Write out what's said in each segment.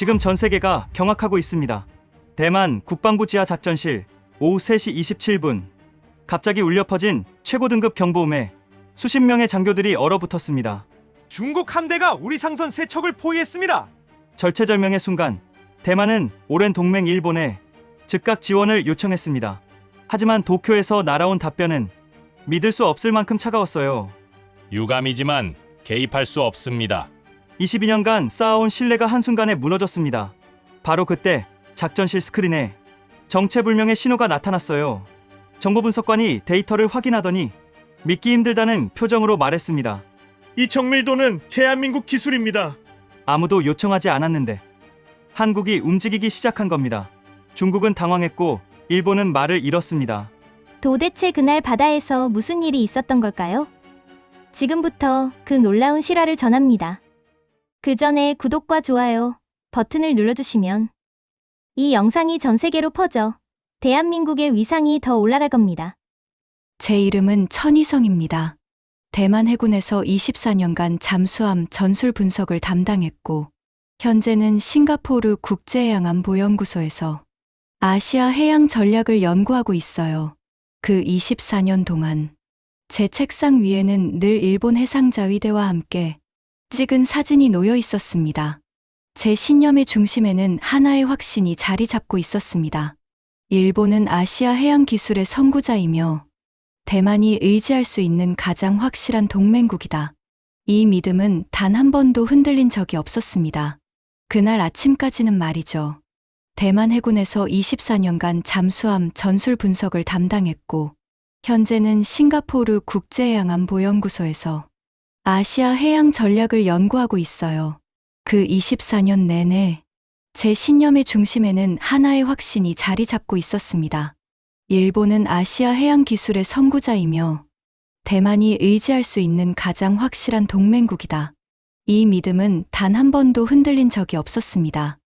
지금 전 세계가 경악하고 있습니다. 대만 국방부 지하 작전실 오후 3시 27분. 갑자기 울려 퍼진 최고 등급 경보음에 수십 명의 장교들이 얼어붙었습니다. 중국 함대가 우리 상선 세 척을 포위했습니다. 절체절명의 순간 대만은 오랜 동맹 일본에 즉각 지원을 요청했습니다. 하지만 도쿄에서 날아온 답변은 믿을 수 없을 만큼 차가웠어요. 유감이지만 개입할 수 없습니다. 22년간 쌓아온 신뢰가 한순간에 무너졌습니다. 바로 그때 작전실 스크린에 정체불명의 신호가 나타났어요. 정보분석관이 데이터를 확인하더니 믿기 힘들다는 표정으로 말했습니다. 이 정밀도는 대한민국 기술입니다. 아무도 요청하지 않았는데 한국이 움직이기 시작한 겁니다. 중국은 당황했고 일본은 말을 잃었습니다. 도대체 그날 바다에서 무슨 일이 있었던 걸까요? 지금부터 그 놀라운 실화를 전합니다. 그 전에 구독과 좋아요 버튼을 눌러주시면 이 영상이 전 세계로 퍼져 대한민국의 위상이 더 올라갈 겁니다. 제 이름은 천희성입니다. 대만 해군에서 24년간 잠수함 전술 분석을 담당했고 현재는 싱가포르 국제해양안보연구소에서 아시아 해양 전략을 연구하고 있어요. 그 24년 동안 제 책상 위에는 늘 일본 해상자위대와 함께 찍은 사진이 놓여 있었습니다. 제 신념의 중심에는 하나의 확신이 자리 잡고 있었습니다. 일본은 아시아 해양 기술의 선구자이며 대만이 의지할 수 있는 가장 확실한 동맹국이다. 이 믿음은 단 한 번도 흔들린 적이 없었습니다. 그날 아침까지는 말이죠. 대만 해군에서 24년간 잠수함 전술 분석을 담당했고 현재는 싱가포르 국제해양안보연구소에서 아시아 해양 전략을 연구하고 있어요. 그 24년 내내 제 신념의 중심에는 하나의 확신이 자리 잡고 있었습니다. 일본은 아시아 해양 기술의 선구자이며 대만이 의지할 수 있는 가장 확실한 동맹국이다. 이 믿음은 단 한 번도 흔들린 적이 없었습니다.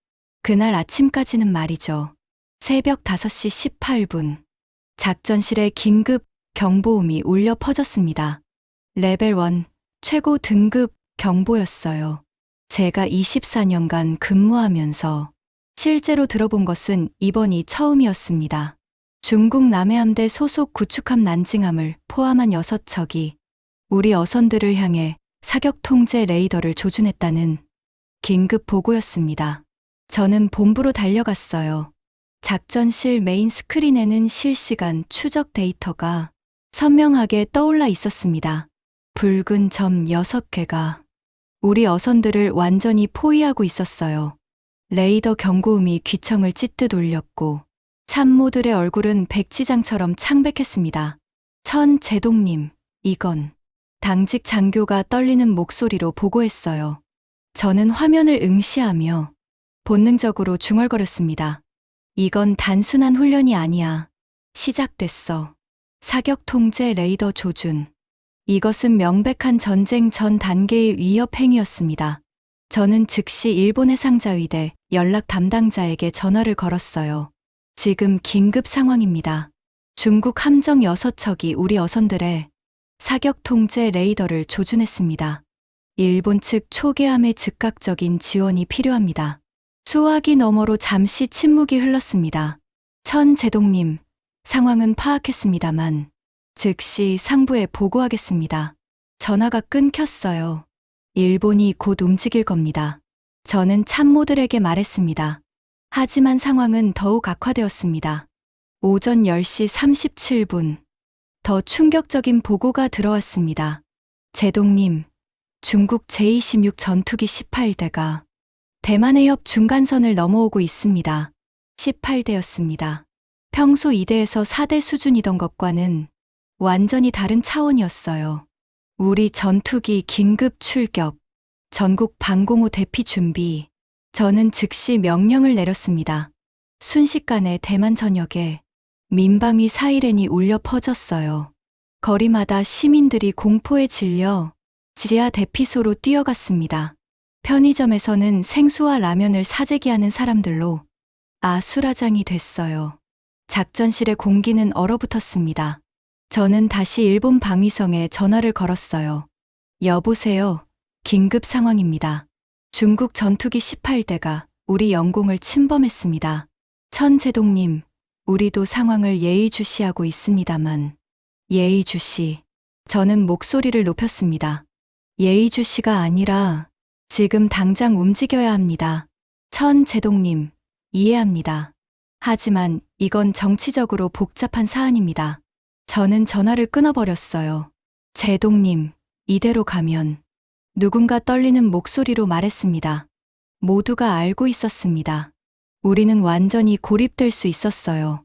그날 아침까지는 말이죠. 새벽 5시 18분. 작전실에 긴급 경보음이 울려 퍼졌습니다. 레벨 1 최고 등급 경보였어요. 제가 24년간 근무하면서 실제로 들어본 것은 이번이 처음이었습니다. 중국 남해함대 소속 구축함 난징함을 포함한 6척이 우리 어선들을 향해 사격 통제 레이더를 조준했다는 긴급 보고였습니다. 저는 본부로 달려갔어요. 작전실 메인 스크린에는 실시간 추적 데이터가 선명하게 떠올라 있었습니다. 붉은 점 6개가 우리 어선들을 완전히 포위하고 있었어요. 레이더 경고음이 귀청을 찢듯 울렸고 참모들의 얼굴은 백지장처럼 창백했습니다. 천제동님, 이건 당직 장교가 떨리는 목소리로 보고했어요. 저는 화면을 응시하며 본능적으로 중얼거렸습니다. 이건 단순한 훈련이 아니야. 시작됐어. 사격 통제 레이더 조준. 이것은 명백한 전쟁 전 단계의 위협 행위였습니다. 저는 즉시 일본 해상자위대 연락 담당자에게 전화를 걸었어요. 지금 긴급 상황입니다. 중국 함정 6척이 우리 어선들의 사격 통제 레이더를 조준했습니다. 일본 측 초계함의 즉각적인 지원이 필요합니다. 수화기 너머로 잠시 침묵이 흘렀습니다. 천제동님, 상황은 파악했습니다만 즉시 상부에 보고하겠습니다. 전화가 끊겼어요. 일본이 곧 움직일 겁니다. 저는 참모들에게 말했습니다. 하지만 상황은 더욱 악화되었습니다. 오전 10시 37분. 더 충격적인 보고가 들어왔습니다. 제동님, 중국 제-26 전투기 18대가 대만해 옆 중간선을 넘어오고 있습니다. 18대였습니다. 평소 2대에서 4대 수준이던 것과는 완전히 다른 차원이었어요. 우리 전투기 긴급 출격, 전국 방공호 대피 준비. 저는 즉시 명령을 내렸습니다. 순식간에 대만 전역에 민방위 사이렌이 울려 퍼졌어요. 거리마다 시민들이 공포에 질려 지하 대피소로 뛰어갔습니다. 편의점에서는 생수와 라면을 사재기하는 사람들로 아수라장이 됐어요. 작전실의 공기는 얼어붙었습니다. 저는 다시 일본 방위성에 전화를 걸었어요. 여보세요. 긴급 상황입니다. 중국 전투기 18대가 우리 영공을 침범했습니다. 천제동님, 우리도 상황을 예의주시하고 있습니다만. 예의주시. 저는 목소리를 높였습니다. 예의주시가 아니라 지금 당장 움직여야 합니다. 천제동님, 이해합니다. 하지만 이건 정치적으로 복잡한 사안입니다. 저는 전화를 끊어버렸어요. 제동님, 이대로 가면. 누군가 떨리는 목소리로 말했습니다. 모두가 알고 있었습니다. 우리는 완전히 고립될 수 있었어요.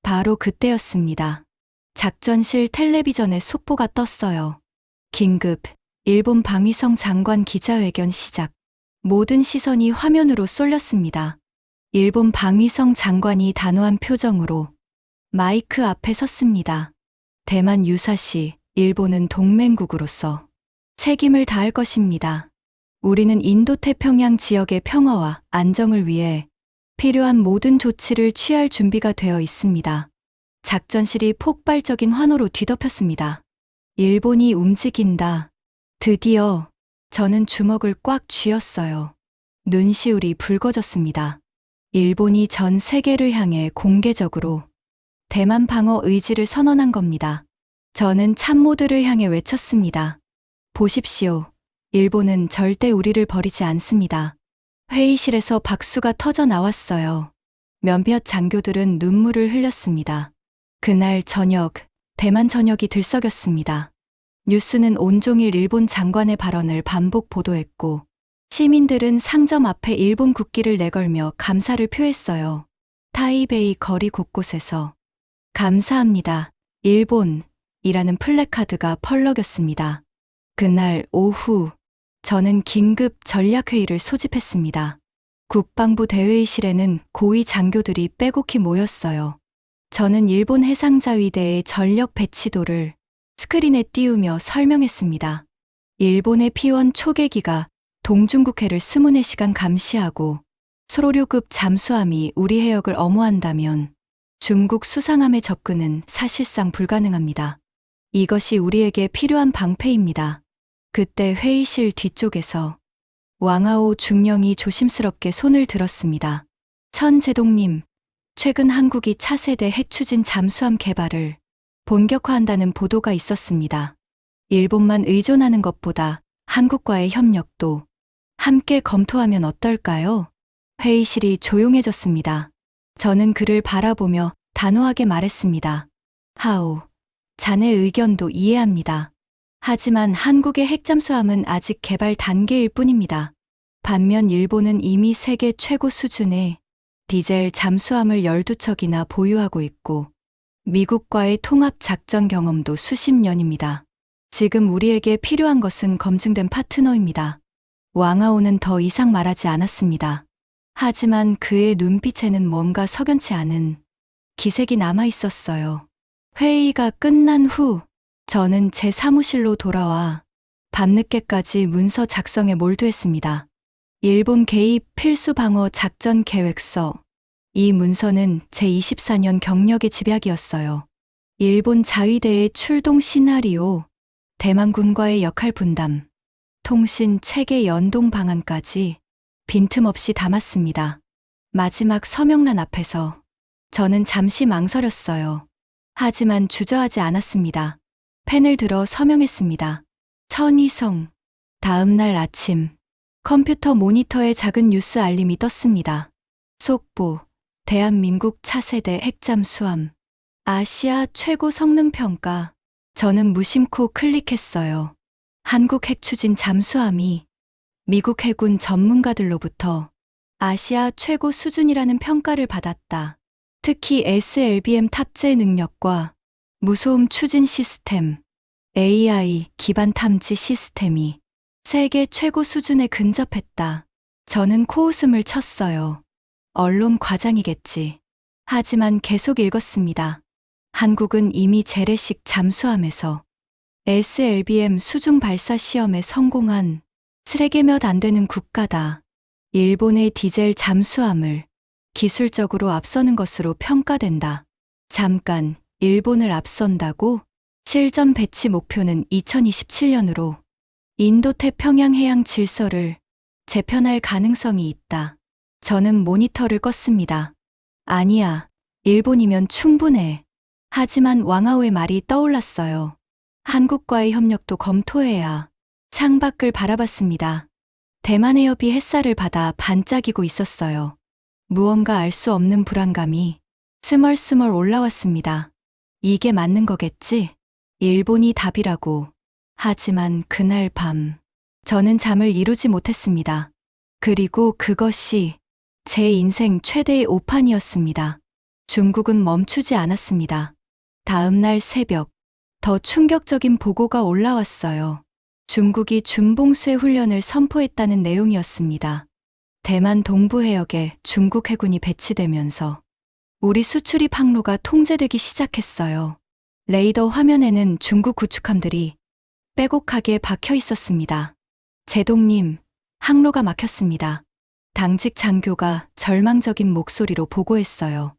바로 그때였습니다. 작전실 텔레비전에 속보가 떴어요. 긴급, 일본 방위성 장관 기자회견 시작. 모든 시선이 화면으로 쏠렸습니다. 일본 방위성 장관이 단호한 표정으로 마이크 앞에 섰습니다. 대만 유사시, 일본은 동맹국으로서 책임을 다할 것입니다. 우리는 인도태평양 지역의 평화와 안정을 위해 필요한 모든 조치를 취할 준비가 되어 있습니다. 작전실이 폭발적인 환호로 뒤덮였습니다. 일본이 움직인다. 드디어 저는 주먹을 꽉 쥐었어요. 눈시울이 붉어졌습니다. 일본이 전 세계를 향해 공개적으로 대만 방어 의지를 선언한 겁니다. 저는 참모들을 향해 외쳤습니다. 보십시오. 일본은 절대 우리를 버리지 않습니다. 회의실에서 박수가 터져 나왔어요. 몇몇 장교들은 눈물을 흘렸습니다. 그날 저녁, 대만 전역이 들썩였습니다. 뉴스는 온종일 일본 장관의 발언을 반복 보도했고, 시민들은 상점 앞에 일본 국기를 내걸며 감사를 표했어요. 타이베이 거리 곳곳에서 감사합니다. 일본이라는 플래카드가 펄럭였습니다. 그날 오후, 저는 긴급 전략회의를 소집했습니다. 국방부 대회의실에는 고위 장교들이 빼곡히 모였어요. 저는 일본 해상자위대의 전력 배치도를 스크린에 띄우며 설명했습니다. 일본의 P1 초계기가 동중국해를 24시간 감시하고 소로료급 잠수함이 우리 해역을 엄호한다면 중국 수상함의 접근은 사실상 불가능합니다. 이것이 우리에게 필요한 방패입니다. 그때 회의실 뒤쪽에서 왕아오 중령이 조심스럽게 손을 들었습니다. 천제동님, 최근 한국이 차세대 핵추진 잠수함 개발을 본격화한다는 보도가 있었습니다. 일본만 의존하는 것보다 한국과의 협력도 함께 검토하면 어떨까요? 회의실이 조용해졌습니다. 저는 그를 바라보며 단호하게 말했습니다. 하오, 자네 의견도 이해합니다. 하지만 한국의 핵잠수함은 아직 개발 단계일 뿐입니다. 반면 일본은 이미 세계 최고 수준의 디젤 잠수함을 12척이나 보유하고 있고 미국과의 통합 작전 경험도 수십 년입니다. 지금 우리에게 필요한 것은 검증된 파트너입니다. 왕아오는 더 이상 말하지 않았습니다. 하지만 그의 눈빛에는 뭔가 석연치 않은 기색이 남아 있었어요. 회의가 끝난 후 저는 제 사무실로 돌아와 밤늦게까지 문서 작성에 몰두했습니다. 일본 개입 필수 방어 작전 계획서. 이 문서는 제24년 경력의 집약이었어요. 일본 자위대의 출동 시나리오, 대만군과의 역할 분담, 통신 체계 연동 방안까지 빈틈없이 담았습니다. 마지막 서명란 앞에서 저는 잠시 망설였어요. 하지만 주저하지 않았습니다. 펜을 들어 서명했습니다. 천이성. 다음 날 아침, 컴퓨터 모니터에 작은 뉴스 알림이 떴습니다. 속보, 대한민국 차세대 핵잠수함, 아시아 최고 성능평가. 저는 무심코 클릭했어요. 한국 핵추진 잠수함이 미국 해군 전문가들로부터 아시아 최고 수준이라는 평가를 받았다. 특히 SLBM 탑재 능력과 무소음 추진 시스템, AI 기반 탐지 시스템이 세계 최고 수준에 근접했다. 저는 코웃음을 쳤어요. 언론 과장이겠지. 하지만 계속 읽었습니다. 한국은 이미 재래식 잠수함에서 SLBM 수중 발사 시험에 성공한 세계 몇 안 되는 국가다. 일본의 디젤 잠수함을 기술적으로 앞서는 것으로 평가된다. 잠깐, 일본을 앞선다고? 실전 배치 목표는 2027년으로 인도태평양 해양 질서를 재편할 가능성이 있다. 저는 모니터를 껐습니다. 아니야, 일본이면 충분해. 하지만 왕아오의 말이 떠올랐어요. 한국과의 협력도 검토해야. 창밖을 바라봤습니다. 대만 해협이 햇살을 받아 반짝이고 있었어요. 무언가 알 수 없는 불안감이 스멀스멀 올라왔습니다. 이게 맞는 거겠지? 일본이 답이라고. 하지만 그날 밤, 저는 잠을 이루지 못했습니다. 그리고 그것이 제 인생 최대의 오판이었습니다. 중국은 멈추지 않았습니다. 다음 날 새벽, 더 충격적인 보고가 올라왔어요. 중국이 준봉수의 훈련을 선포했다는 내용이었습니다. 대만 동부 해역에 중국 해군이 배치되면서 우리 수출입 항로가 통제되기 시작했어요. 레이더 화면에는 중국 구축함들이 빼곡하게 박혀 있었습니다. 제동님, 항로가 막혔습니다. 당직 장교가 절망적인 목소리로 보고했어요.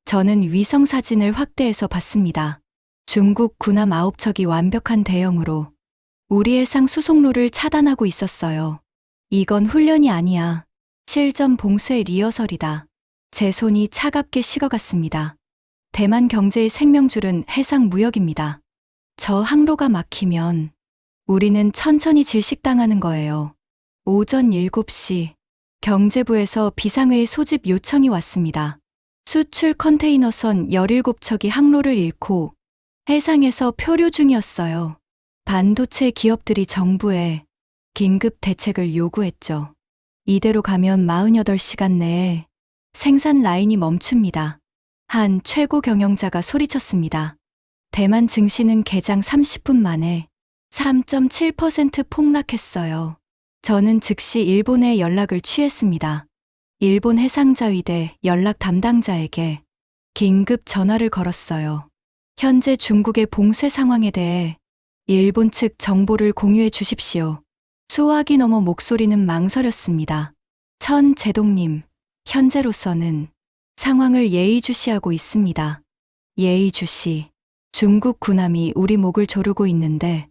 저는 위성 사진을 확대해서 봤습니다. 중국 군함 9척이 완벽한 대형으로 우리 해상 수송로를 차단하고 있었어요. 이건 훈련이 아니야. 실전 봉쇄의 리허설이다. 제 손이 차갑게 식어갔습니다. 대만 경제의 생명줄은 해상 무역입니다. 저 항로가 막히면 우리는 천천히 질식당하는 거예요. 오전 7시, 경제부에서 비상회의 소집 요청이 왔습니다. 수출 컨테이너선 17척이 항로를 잃고 해상에서 표류 중이었어요. 반도체 기업들이 정부에 긴급 대책을 요구했죠. 이대로 가면 48시간 내에 생산 라인이 멈춥니다. 한 최고 경영자가 소리쳤습니다. 대만 증시는 개장 30분 만에 3.7% 폭락했어요. 저는 즉시 일본에 연락을 취했습니다. 일본 해상자위대 연락 담당자에게 긴급 전화를 걸었어요. 현재 중국의 봉쇄 상황에 대해 일본 측 정보를 공유해 주십시오. 수화기 넘어 목소리는 망설였습니다. 제동님, 현재로서는 상황을 예의주시하고 있습니다. 예의주시. 중국 군함이 우리 목을 조르고 있는데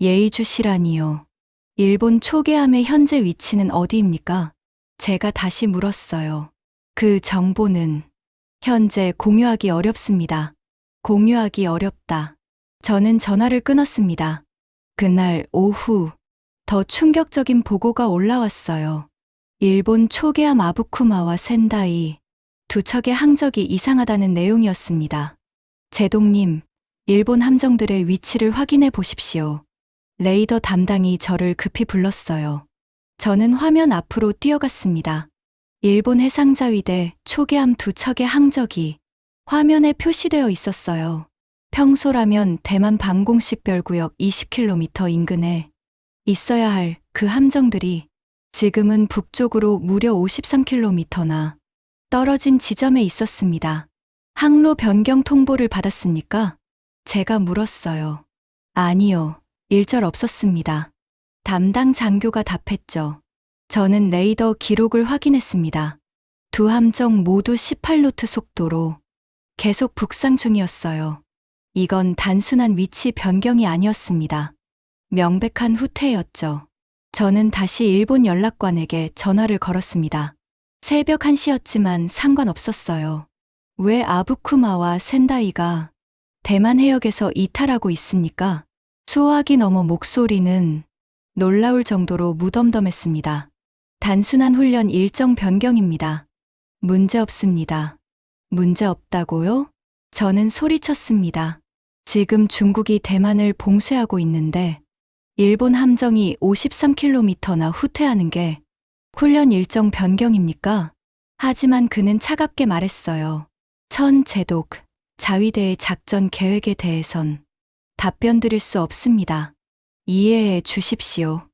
예의주시라니요. 일본 초계함의 현재 위치는 어디입니까? 제가 다시 물었어요. 그 정보는 현재 공유하기 어렵습니다. 공유하기 어렵다. 저는 전화를 끊었습니다. 그날 오후 더 충격적인 보고가 올라왔어요. 일본 초계함 아부쿠마와 센다이 두 척의 항적이 이상하다는 내용이었습니다. 제동님, 일본 함정들의 위치를 확인해 보십시오. 레이더 담당이 저를 급히 불렀어요. 저는 화면 앞으로 뛰어갔습니다. 일본 해상자위대 초계함 두 척의 항적이 화면에 표시되어 있었어요. 평소라면 대만 방공식별구역 20km 인근에 있어야 할 그 함정들이 지금은 북쪽으로 무려 53km나 떨어진 지점에 있었습니다. 항로 변경 통보를 받았습니까? 제가 물었어요. 아니요, 일절 없었습니다. 담당 장교가 답했죠. 저는 레이더 기록을 확인했습니다. 두 함정 모두 18노트 속도로 계속 북상 중이었어요. 이건 단순한 위치 변경이 아니었습니다. 명백한 후퇴였죠. 저는 다시 일본 연락관에게 전화를 걸었습니다. 새벽 1시였지만 상관없었어요. 왜 아부쿠마와 센다이가 대만 해역에서 이탈하고 있습니까? 수화기 넘어 목소리는 놀라울 정도로 무덤덤했습니다. 단순한 훈련 일정 변경입니다. 문제 없습니다. 문제 없다고요? 저는 소리쳤습니다. 지금 중국이 대만을 봉쇄하고 있는데 일본 함정이 53km나 후퇴하는 게 훈련 일정 변경입니까? 하지만 그는 차갑게 말했어요. 제독, 자위대의 작전 계획에 대해선 답변 드릴 수 없습니다. 이해해 주십시오.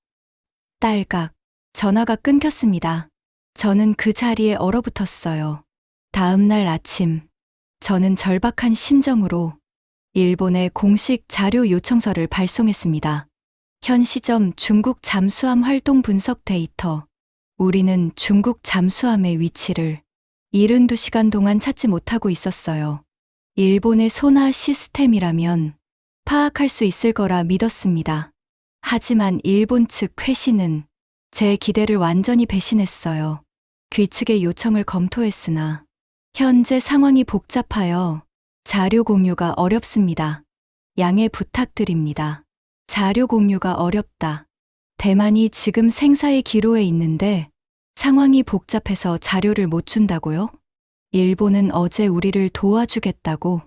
딸깍, 전화가 끊겼습니다. 저는 그 자리에 얼어붙었어요. 다음 날 아침, 저는 절박한 심정으로 일본에 공식 자료 요청서를 발송했습니다. 현 시점 중국 잠수함 활동 분석 데이터. 우리는 중국 잠수함의 위치를 72시간 동안 찾지 못하고 있었어요. 일본의 소나 시스템이라면 파악할 수 있을 거라 믿었습니다. 하지만 일본 측 회신은 제 기대를 완전히 배신했어요. 귀측의 요청을 검토했으나 현재 상황이 복잡하여 자료 공유가 어렵습니다. 양해 부탁드립니다. 자료 공유가 어렵다. 대만이 지금 생사의 기로에 있는데 상황이 복잡해서 자료를 못 준다고요? 일본은 어제 우리를 도와주겠다고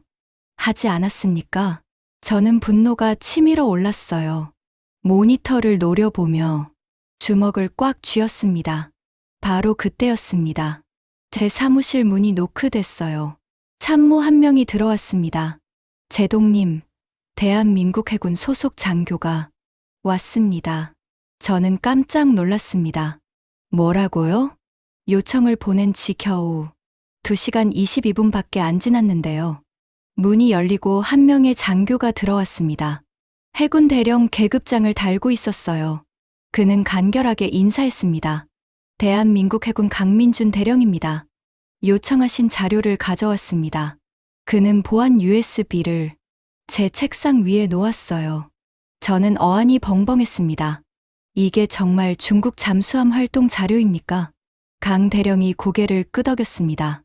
하지 않았습니까? 저는 분노가 치밀어 올랐어요. 모니터를 노려보며 주먹을 꽉 쥐었습니다. 바로 그때였습니다. 제 사무실 문이 노크됐어요. 참모 한 명이 들어왔습니다. 제동님, 대한민국 해군 소속 장교가 왔습니다. 저는 깜짝 놀랐습니다. 뭐라고요? 요청을 보낸 지 겨우 2시간 22분밖에 안 지났는데요. 문이 열리고 한 명의 장교가 들어왔습니다. 해군 대령 계급장을 달고 있었어요. 그는 간결하게 인사했습니다. 대한민국 해군 강민준 대령입니다. 요청하신 자료를 가져왔습니다. 그는 보안 USB를 제 책상 위에 놓았어요. 저는 어안이 벙벙했습니다. 이게 정말 중국 잠수함 활동 자료입니까? 강 대령이 고개를 끄덕였습니다.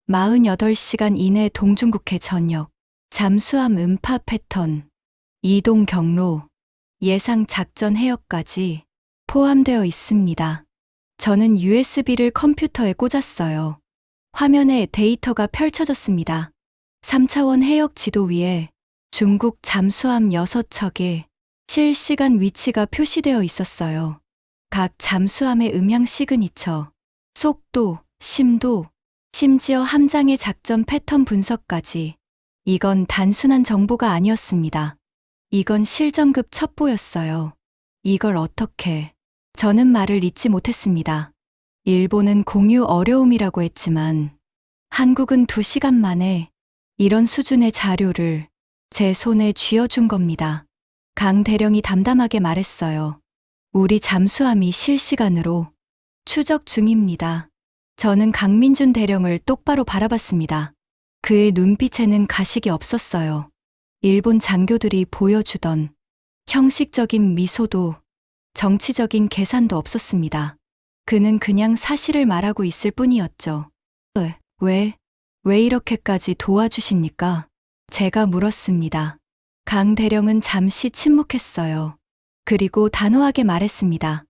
48시간 이내 동중국해 전역, 잠수함 음파 패턴, 이동 경로, 예상 작전 해역까지 포함되어 있습니다. 저는 USB를 컴퓨터에 꽂았어요. 화면에 데이터가 펼쳐졌습니다. 3차원 해역 지도 위에 중국 잠수함 6척의 실시간 위치가 표시되어 있었어요. 각 잠수함의 음향 시그니처, 속도, 심도, 심지어 함장의 작전 패턴 분석까지. 이건 단순한 정보가 아니었습니다. 이건 실전급 첩보였어요. 이걸 어떻게... 저는 말을 잇지 못했습니다. 일본은 공유 어려움이라고 했지만 한국은 2시간 만에 이런 수준의 자료를 제 손에 쥐어준 겁니다. 강 대령이 담담하게 말했어요. 우리 잠수함이 실시간으로 추적 중입니다. 저는 강민준 대령을 똑바로 바라봤습니다. 그의 눈빛에는 가식이 없었어요. 일본 장교들이 보여주던 형식적인 미소도 정치적인 계산도 없었습니다. 그는 그냥 사실을 말하고 있을 뿐이었죠. 왜 이렇게까지 도와주십니까? 제가 물었습니다. 강 대령은 잠시 침묵했어요. 그리고 단호하게 말했습니다.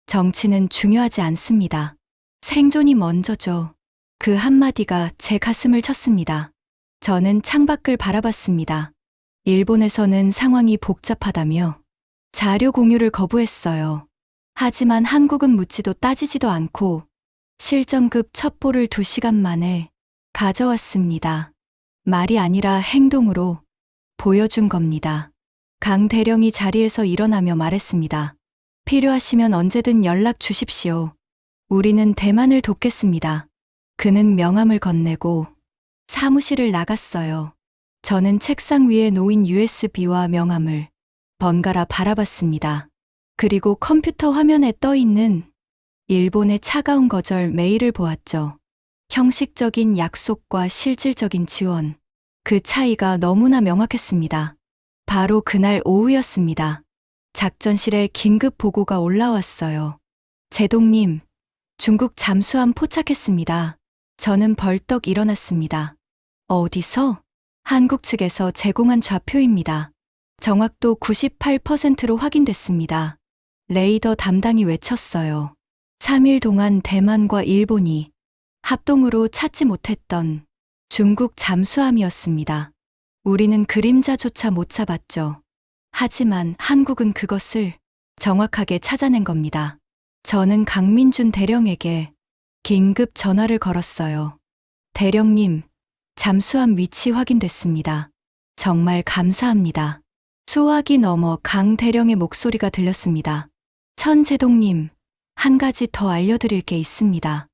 정치는 중요하지 않습니다. 생존이 먼저죠. 그 한마디가 제 가슴을 쳤습니다. 저는 창밖을 바라봤습니다. 일본에서는 상황이 복잡하다며 자료 공유를 거부했어요. 하지만 한국은 묻지도 따지지도 않고 실전급 첩보를 2시간 만에 가져왔습니다. 말이 아니라 행동으로 보여준 겁니다. 강 대령이 자리에서 일어나며 말했습니다. 필요하시면 언제든 연락 주십시오. 우리는 대만을 돕겠습니다. 그는 명함을 건네고 사무실을 나갔어요. 저는 책상 위에 놓인 USB와 명함을 번갈아 바라봤습니다. 그리고 컴퓨터 화면에 떠 있는 일본의 차가운 거절 메일을 보았죠. 형식적인 약속과 실질적인 지원. 그 차이가 너무나 명확했습니다. 바로 그날 오후였습니다. 작전실에 긴급 보고가 올라왔어요. 제동님, 중국 잠수함 포착했습니다. 저는 벌떡 일어났습니다. 어디서? 한국 측에서 제공한 좌표입니다. 정확도 98%로 확인됐습니다. 레이더 담당이 외쳤어요. 3일 동안 대만과 일본이 합동으로 찾지 못했던 중국 잠수함이었습니다. 우리는 그림자조차 못 잡았죠. 하지만 한국은 그것을 정확하게 찾아낸 겁니다. 저는 강민준 대령에게 긴급 전화를 걸었어요. 대령님, 잠수함 위치 확인됐습니다. 정말 감사합니다. 수화기 너머 강 대령의 목소리가 들렸습니다. 천제동님, 한 가지 더 알려드릴 게 있습니다.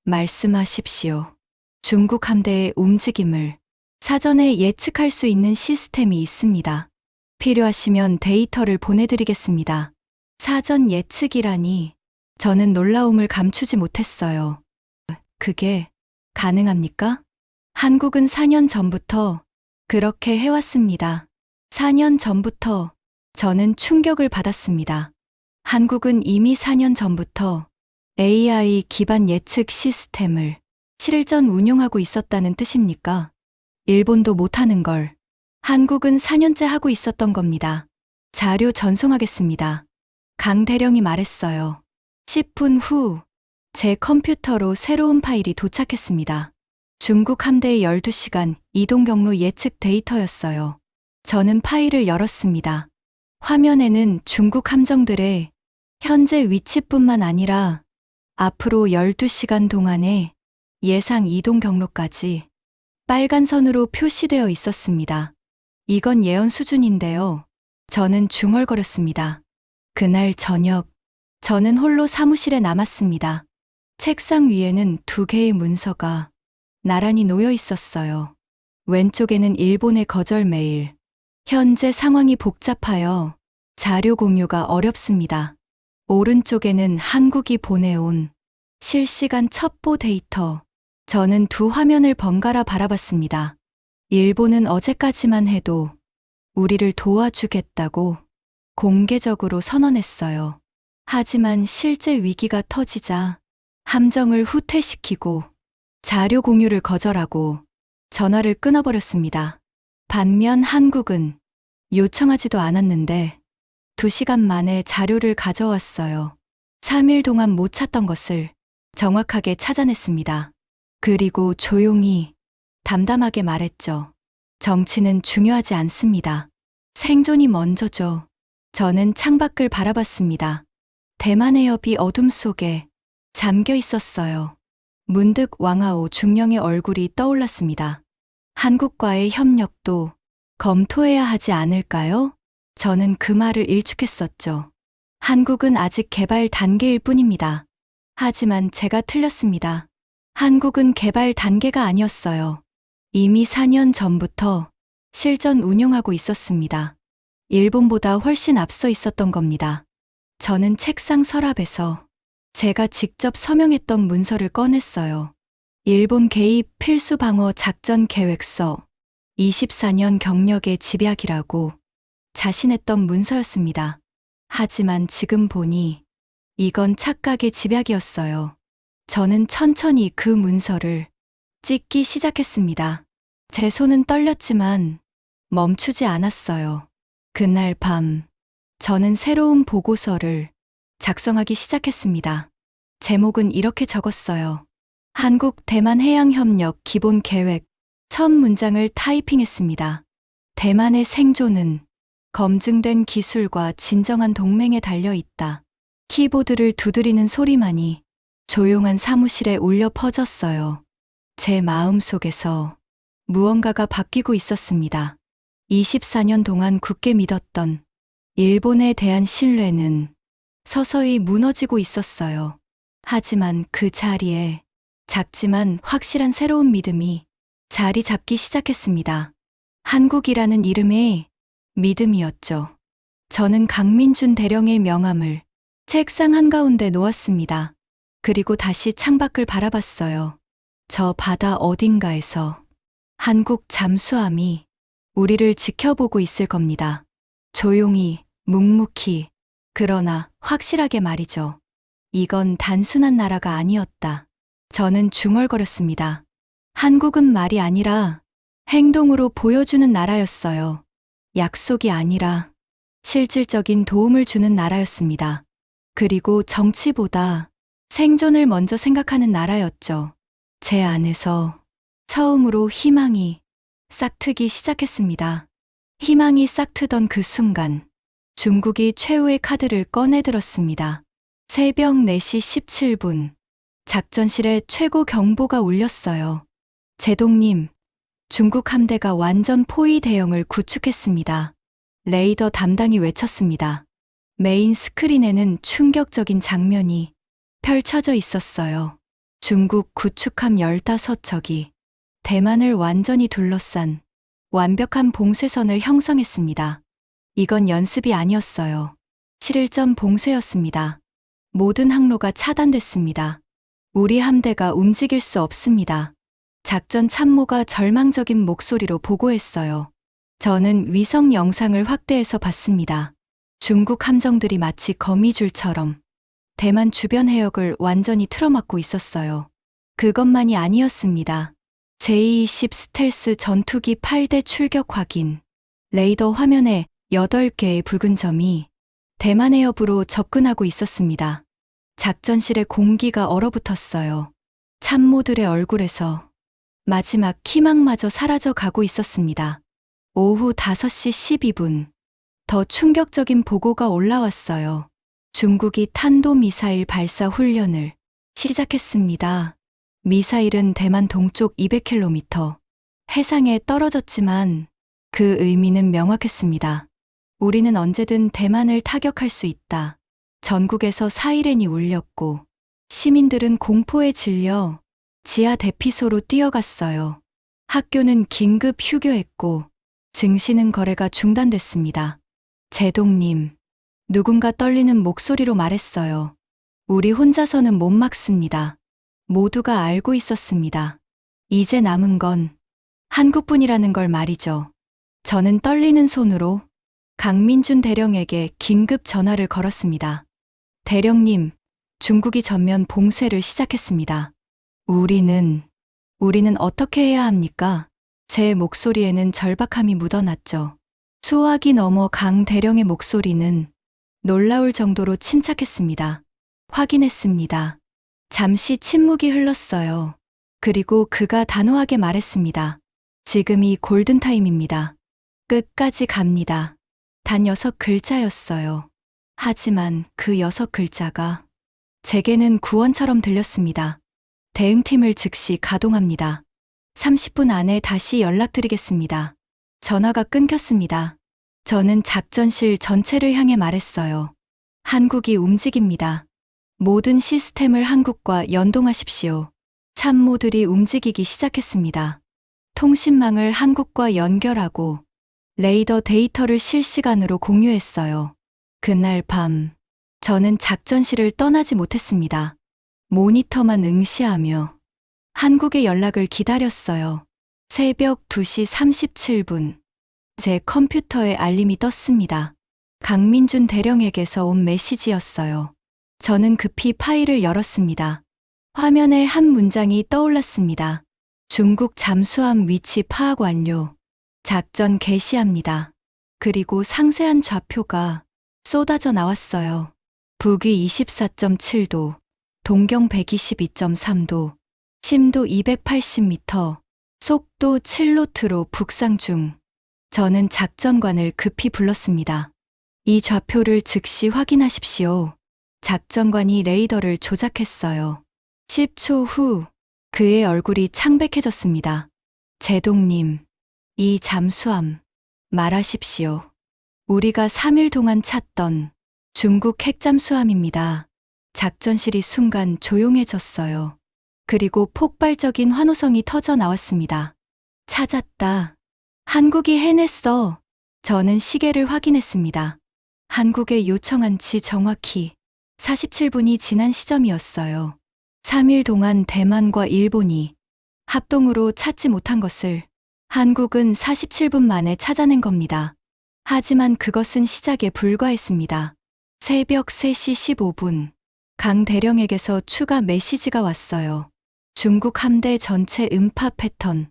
말씀하십시오. 중국 함대의 움직임을 사전에 예측할 수 있는 시스템이 있습니다. 필요하시면 데이터를 보내드리겠습니다. 사전 예측이라니. 저는 놀라움을 감추지 못했어요. 그게 가능합니까? 한국은 4년 전부터 그렇게 해왔습니다. 4년 전부터 저는 충격을 받았습니다. 한국은 이미 4년 전부터 AI 기반 예측 시스템을 실전 운용하고 있었다는 뜻입니까? 일본도 못하는 걸 한국은 4년째 하고 있었던 겁니다. 자료 전송하겠습니다. 강 대령이 말했어요. 10분 후 제 컴퓨터로 새로운 파일이 도착했습니다. 중국 함대의 12시간 이동 경로 예측 데이터였어요. 저는 파일을 열었습니다. 화면에는 중국 함정들의 현재 위치뿐만 아니라 앞으로 12시간 동안의 예상 이동 경로까지 빨간 선으로 표시되어 있었습니다. 이건 예언 수준인데요. 저는 중얼거렸습니다. 그날 저녁, 저는 홀로 사무실에 남았습니다. 책상 위에는 2개의 문서가 나란히 놓여 있었어요. 왼쪽에는 일본의 거절 메일. 현재 상황이 복잡하여 자료 공유가 어렵습니다. 오른쪽에는 한국이 보내온 실시간 첩보 데이터. 저는 두 화면을 번갈아 바라봤습니다. 일본은 어제까지만 해도 우리를 도와주겠다고 공개적으로 선언했어요. 하지만 실제 위기가 터지자 함정을 후퇴시키고 자료 공유를 거절하고 전화를 끊어버렸습니다. 반면 한국은 요청하지도 않았는데 2시간 만에 자료를 가져왔어요. 3일 동안 못 찾던 것을 정확하게 찾아냈습니다. 그리고 조용히 담담하게 말했죠. 정치는 중요하지 않습니다. 생존이 먼저죠. 저는 창밖을 바라봤습니다. 대만의 엽이 어둠 속에 잠겨 있었어요. 문득 왕하오 중령의 얼굴이 떠올랐습니다. 한국과의 협력도 검토해야 하지 않을까요? 저는 그 말을 일축했었죠. 한국은 아직 개발 단계일 뿐입니다. 하지만 제가 틀렸습니다. 한국은 개발 단계가 아니었어요. 이미 4년 전부터 실전 운용하고 있었습니다. 일본보다 훨씬 앞서 있었던 겁니다. 저는 책상 서랍에서 제가 직접 서명했던 문서를 꺼냈어요. 일본 개입 필수 방어 작전 계획서 24년 경력의 집약이라고 자신했던 문서였습니다. 하지만 지금 보니 이건 착각의 집약이었어요. 저는 천천히 그 문서를 찢기 시작했습니다. 제 손은 떨렸지만 멈추지 않았어요. 그날 밤, 저는 새로운 보고서를 작성하기 시작했습니다. 제목은 이렇게 적었어요. 한국 대만 해양협력 기본 계획. 첫 문장을 타이핑했습니다. 대만의 생존은 검증된 기술과 진정한 동맹에 달려 있다. 키보드를 두드리는 소리만이 조용한 사무실에 울려 퍼졌어요. 제 마음속에서 무언가가 바뀌고 있었습니다. 24년 동안 굳게 믿었던 일본에 대한 신뢰는 서서히 무너지고 있었어요. 하지만 그 자리에 작지만 확실한 새로운 믿음이 자리 잡기 시작했습니다. 한국이라는 이름의 믿음이었죠. 저는 강민준 대령의 명함을 책상 한가운데 놓았습니다. 그리고 다시 창밖을 바라봤어요. 저 바다 어딘가에서 한국 잠수함이 우리를 지켜보고 있을 겁니다. 조용히, 묵묵히, 그러나 확실하게 말이죠. 이건 단순한 나라가 아니었다. 저는 중얼거렸습니다. 한국은 말이 아니라 행동으로 보여주는 나라였어요. 약속이 아니라 실질적인 도움을 주는 나라였습니다. 그리고 정치보다 생존을 먼저 생각하는 나라였죠. 제 안에서 처음으로 희망이 싹트기 시작했습니다. 희망이 싹트던 그 순간 중국이 최후의 카드를 꺼내들었습니다. 새벽 4시 17분 작전실에 최고 경보가 울렸어요. 제동님, 중국 함대가 완전 포위 대형을 구축했습니다. 레이더 담당이 외쳤습니다. 메인 스크린에는 충격적인 장면이 펼쳐져 있었어요. 중국 구축함 15척이 대만을 완전히 둘러싼 완벽한 봉쇄선을 형성했습니다. 이건 연습이 아니었어요. 7일전 봉쇄였습니다. 모든 항로가 차단됐습니다. 우리 함대가 움직일 수 없습니다. 작전 참모가 절망적인 목소리로 보고했어요. 저는 위성 영상을 확대해서 봤습니다. 중국 함정들이 마치 거미줄처럼 대만 주변 해역을 완전히 틀어막고 있었어요. 그것만이 아니었습니다. J-20 스텔스 전투기 8대 출격 확인. 레이더 화면에 8개의 붉은 점이 대만 해협으로 접근하고 있었습니다. 작전실의 공기가 얼어붙었어요. 참모들의 얼굴에서 마지막 희망마저 사라져 가고 있었습니다. 오후 5시 12분. 더 충격적인 보고가 올라왔어요. 중국이 탄도미사일 발사 훈련을 시작했습니다. 미사일은 대만 동쪽 200km 해상에 떨어졌지만 그 의미는 명확했습니다. 우리는 언제든 대만을 타격할 수 있다. 전국에서 사이렌이 울렸고 시민들은 공포에 질려 지하 대피소로 뛰어갔어요. 학교는 긴급 휴교했고 증시는 거래가 중단됐습니다. 제동님, 누군가 떨리는 목소리로 말했어요. 우리 혼자서는 못 막습니다. 모두가 알고 있었습니다. 이제 남은 건 한국뿐이라는 걸 말이죠. 저는 떨리는 손으로 강민준 대령에게 긴급 전화를 걸었습니다. 대령님, 중국이 전면 봉쇄를 시작했습니다. 우리는 어떻게 해야 합니까? 제 목소리에는 절박함이 묻어났죠. 수화기 넘어 강 대령의 목소리는 놀라울 정도로 침착했습니다. 확인했습니다. 잠시 침묵이 흘렀어요. 그리고 그가 단호하게 말했습니다. 지금이 골든타임입니다. 끝까지 갑니다. 단 6글자였어요. 하지만 그 6글자가 제게는 구원처럼 들렸습니다. 대응팀을 즉시 가동합니다. 30분 안에 다시 연락드리겠습니다. 전화가 끊겼습니다. 저는 작전실 전체를 향해 말했어요. 한국이 움직입니다. 모든 시스템을 한국과 연동하십시오. 참모들이 움직이기 시작했습니다. 통신망을 한국과 연결하고 레이더 데이터를 실시간으로 공유했어요. 그날 밤, 저는 작전실을 떠나지 못했습니다. 모니터만 응시하며 한국의 연락을 기다렸어요. 새벽 2시 37분, 제 컴퓨터에 알림이 떴습니다. 강민준 대령에게서 온 메시지였어요. 저는 급히 파일을 열었습니다. 화면에 한 문장이 떠올랐습니다. 중국 잠수함 위치 파악 완료. 작전 개시합니다. 그리고 상세한 좌표가 쏟아져 나왔어요. 북위 24.7도, 동경 122.3도, 심도 280m, 속도 7노트로 북상 중. 저는 작전관을 급히 불렀습니다. 이 좌표를 즉시 확인하십시오. 작전관이 레이더를 조작했어요. 10초 후 그의 얼굴이 창백해졌습니다. 제동님, 이 잠수함 말하십시오. 우리가 3일 동안 찾던 중국 핵잠수함입니다. 작전실이 순간 조용해졌어요. 그리고 폭발적인 환호성이 터져 나왔습니다. 찾았다. 한국이 해냈어. 저는 시계를 확인했습니다. 한국에 요청한 지 정확히 47분이 지난 시점이었어요. 3일 동안 대만과 일본이 합동으로 찾지 못한 것을 한국은 47분 만에 찾아낸 겁니다. 하지만 그것은 시작에 불과했습니다. 새벽 3시 15분, 강 대령에게서 추가 메시지가 왔어요. 중국 함대 전체 음파 패턴,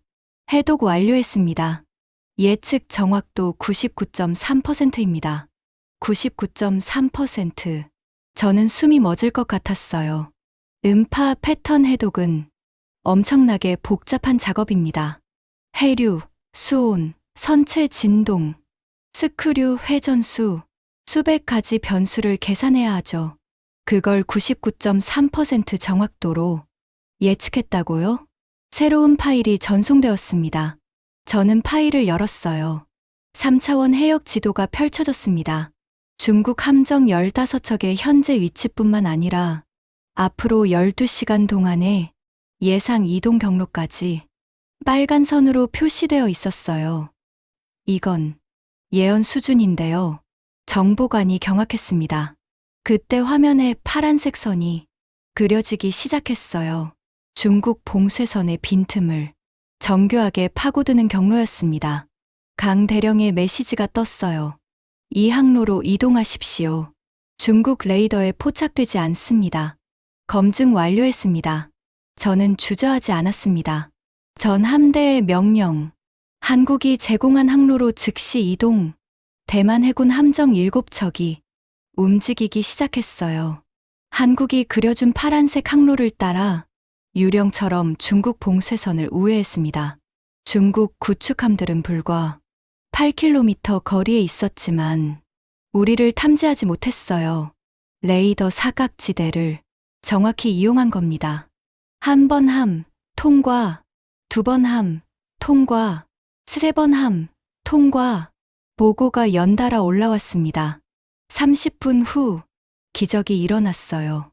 해독 완료했습니다. 예측 정확도 99.3%입니다. 99.3%. 저는 숨이 멎을 것 같았어요. 음파 패턴 해독은 엄청나게 복잡한 작업입니다. 해류, 수온, 선체 진동, 스크류 회전수, 수백 가지 변수를 계산해야 하죠. 그걸 99.3% 정확도로 예측했다고요? 새로운 파일이 전송되었습니다. 저는 파일을 열었어요. 3차원 해역 지도가 펼쳐졌습니다. 중국 함정 15척의 현재 위치뿐만 아니라 앞으로 12시간 동안의 예상 이동 경로까지 빨간 선으로 표시되어 있었어요. 이건 예언 수준인데요. 정보관이 경악했습니다. 그때 화면에 파란색 선이 그려지기 시작했어요. 중국 봉쇄선의 빈틈을 정교하게 파고드는 경로였습니다. 강 대령의 메시지가 떴어요. 이 항로로 이동하십시오. 중국 레이더에 포착되지 않습니다. 검증 완료했습니다. 저는 주저하지 않았습니다. 전 함대의 명령. 한국이 제공한 항로로 즉시 이동. 대만 해군 함정 7척이 움직이기 시작했어요. 한국이 그려준 파란색 항로를 따라 유령처럼 중국 봉쇄선을 우회했습니다. 중국 구축함들은 불과 8km 거리에 있었지만 우리를 탐지하지 못했어요. 레이더 사각지대를 정확히 이용한 겁니다. 한 번 함, 통과, 두 번 함, 통과, 세 번 함, 통과. 보고가 연달아 올라왔습니다. 30분 후 기적이 일어났어요.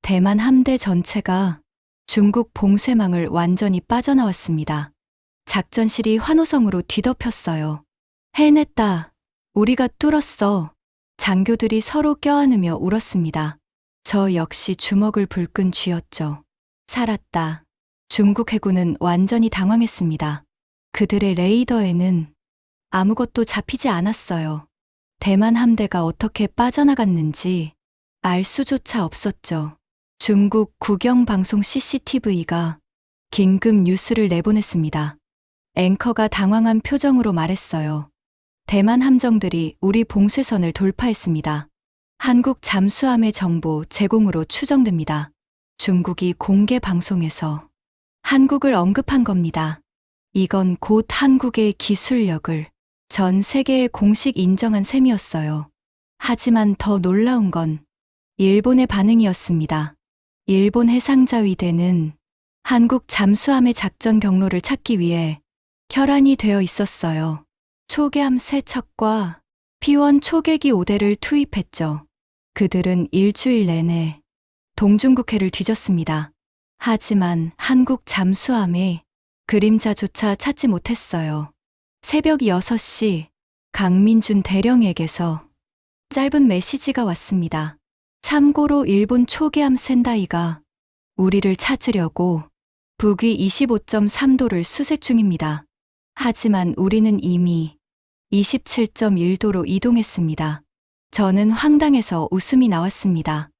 대만 함대 전체가 중국 봉쇄망을 완전히 빠져나왔습니다. 작전실이 환호성으로 뒤덮였어요. 해냈다. 우리가 뚫었어. 장교들이 서로 껴안으며 울었습니다. 저 역시 주먹을 불끈 쥐었죠. 살았다. 중국 해군은 완전히 당황했습니다. 그들의 레이더에는 아무것도 잡히지 않았어요. 대만 함대가 어떻게 빠져나갔는지 알 수조차 없었죠. 중국 국영방송 CCTV가 긴급 뉴스를 내보냈습니다. 앵커가 당황한 표정으로 말했어요. 대만 함정들이 우리 봉쇄선을 돌파했습니다. 한국 잠수함의 정보 제공으로 추정됩니다. 중국이 공개 방송에서 한국을 언급한 겁니다. 이건 곧 한국의 기술력을 전 세계에 공식 인정한 셈이었어요. 하지만 더 놀라운 건 일본의 반응이었습니다. 일본 해상자위대는 한국 잠수함의 작전 경로를 찾기 위해 혈안이 되어 있었어요. 초계함 3척과 P1 초계기 5대를 투입했죠. 그들은 일주일 내내 동중국해를 뒤졌습니다. 하지만 한국 잠수함의 그림자조차 찾지 못했어요. 새벽 6시 강민준 대령에게서 짧은 메시지가 왔습니다. 참고로 일본 초계함 센다이가 우리를 찾으려고 북위 25.3도를 수색 중입니다. 하지만 우리는 이미 27.1도로 이동했습니다. 저는 황당해서 웃음이 나왔습니다.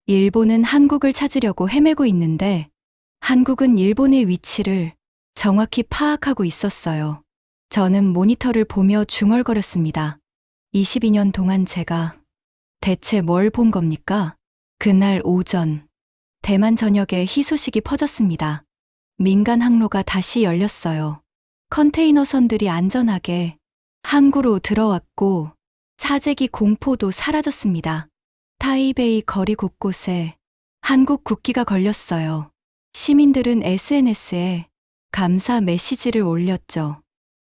일본은 한국을 찾으려고 헤매고 있는데 한국은 일본의 위치를 정확히 파악하고 있었어요. 저는 모니터를 보며 중얼거렸습니다. 22년 동안 제가 대체 뭘 본 겁니까? 그날 오전, 대만 전역에 희소식이 퍼졌습니다. 민간 항로가 다시 열렸어요. 컨테이너선들이 안전하게 항구로 들어왔고 사재기 공포도 사라졌습니다. 타이베이 거리 곳곳에 한국 국기가 걸렸어요. 시민들은 SNS에 감사 메시지를 올렸죠.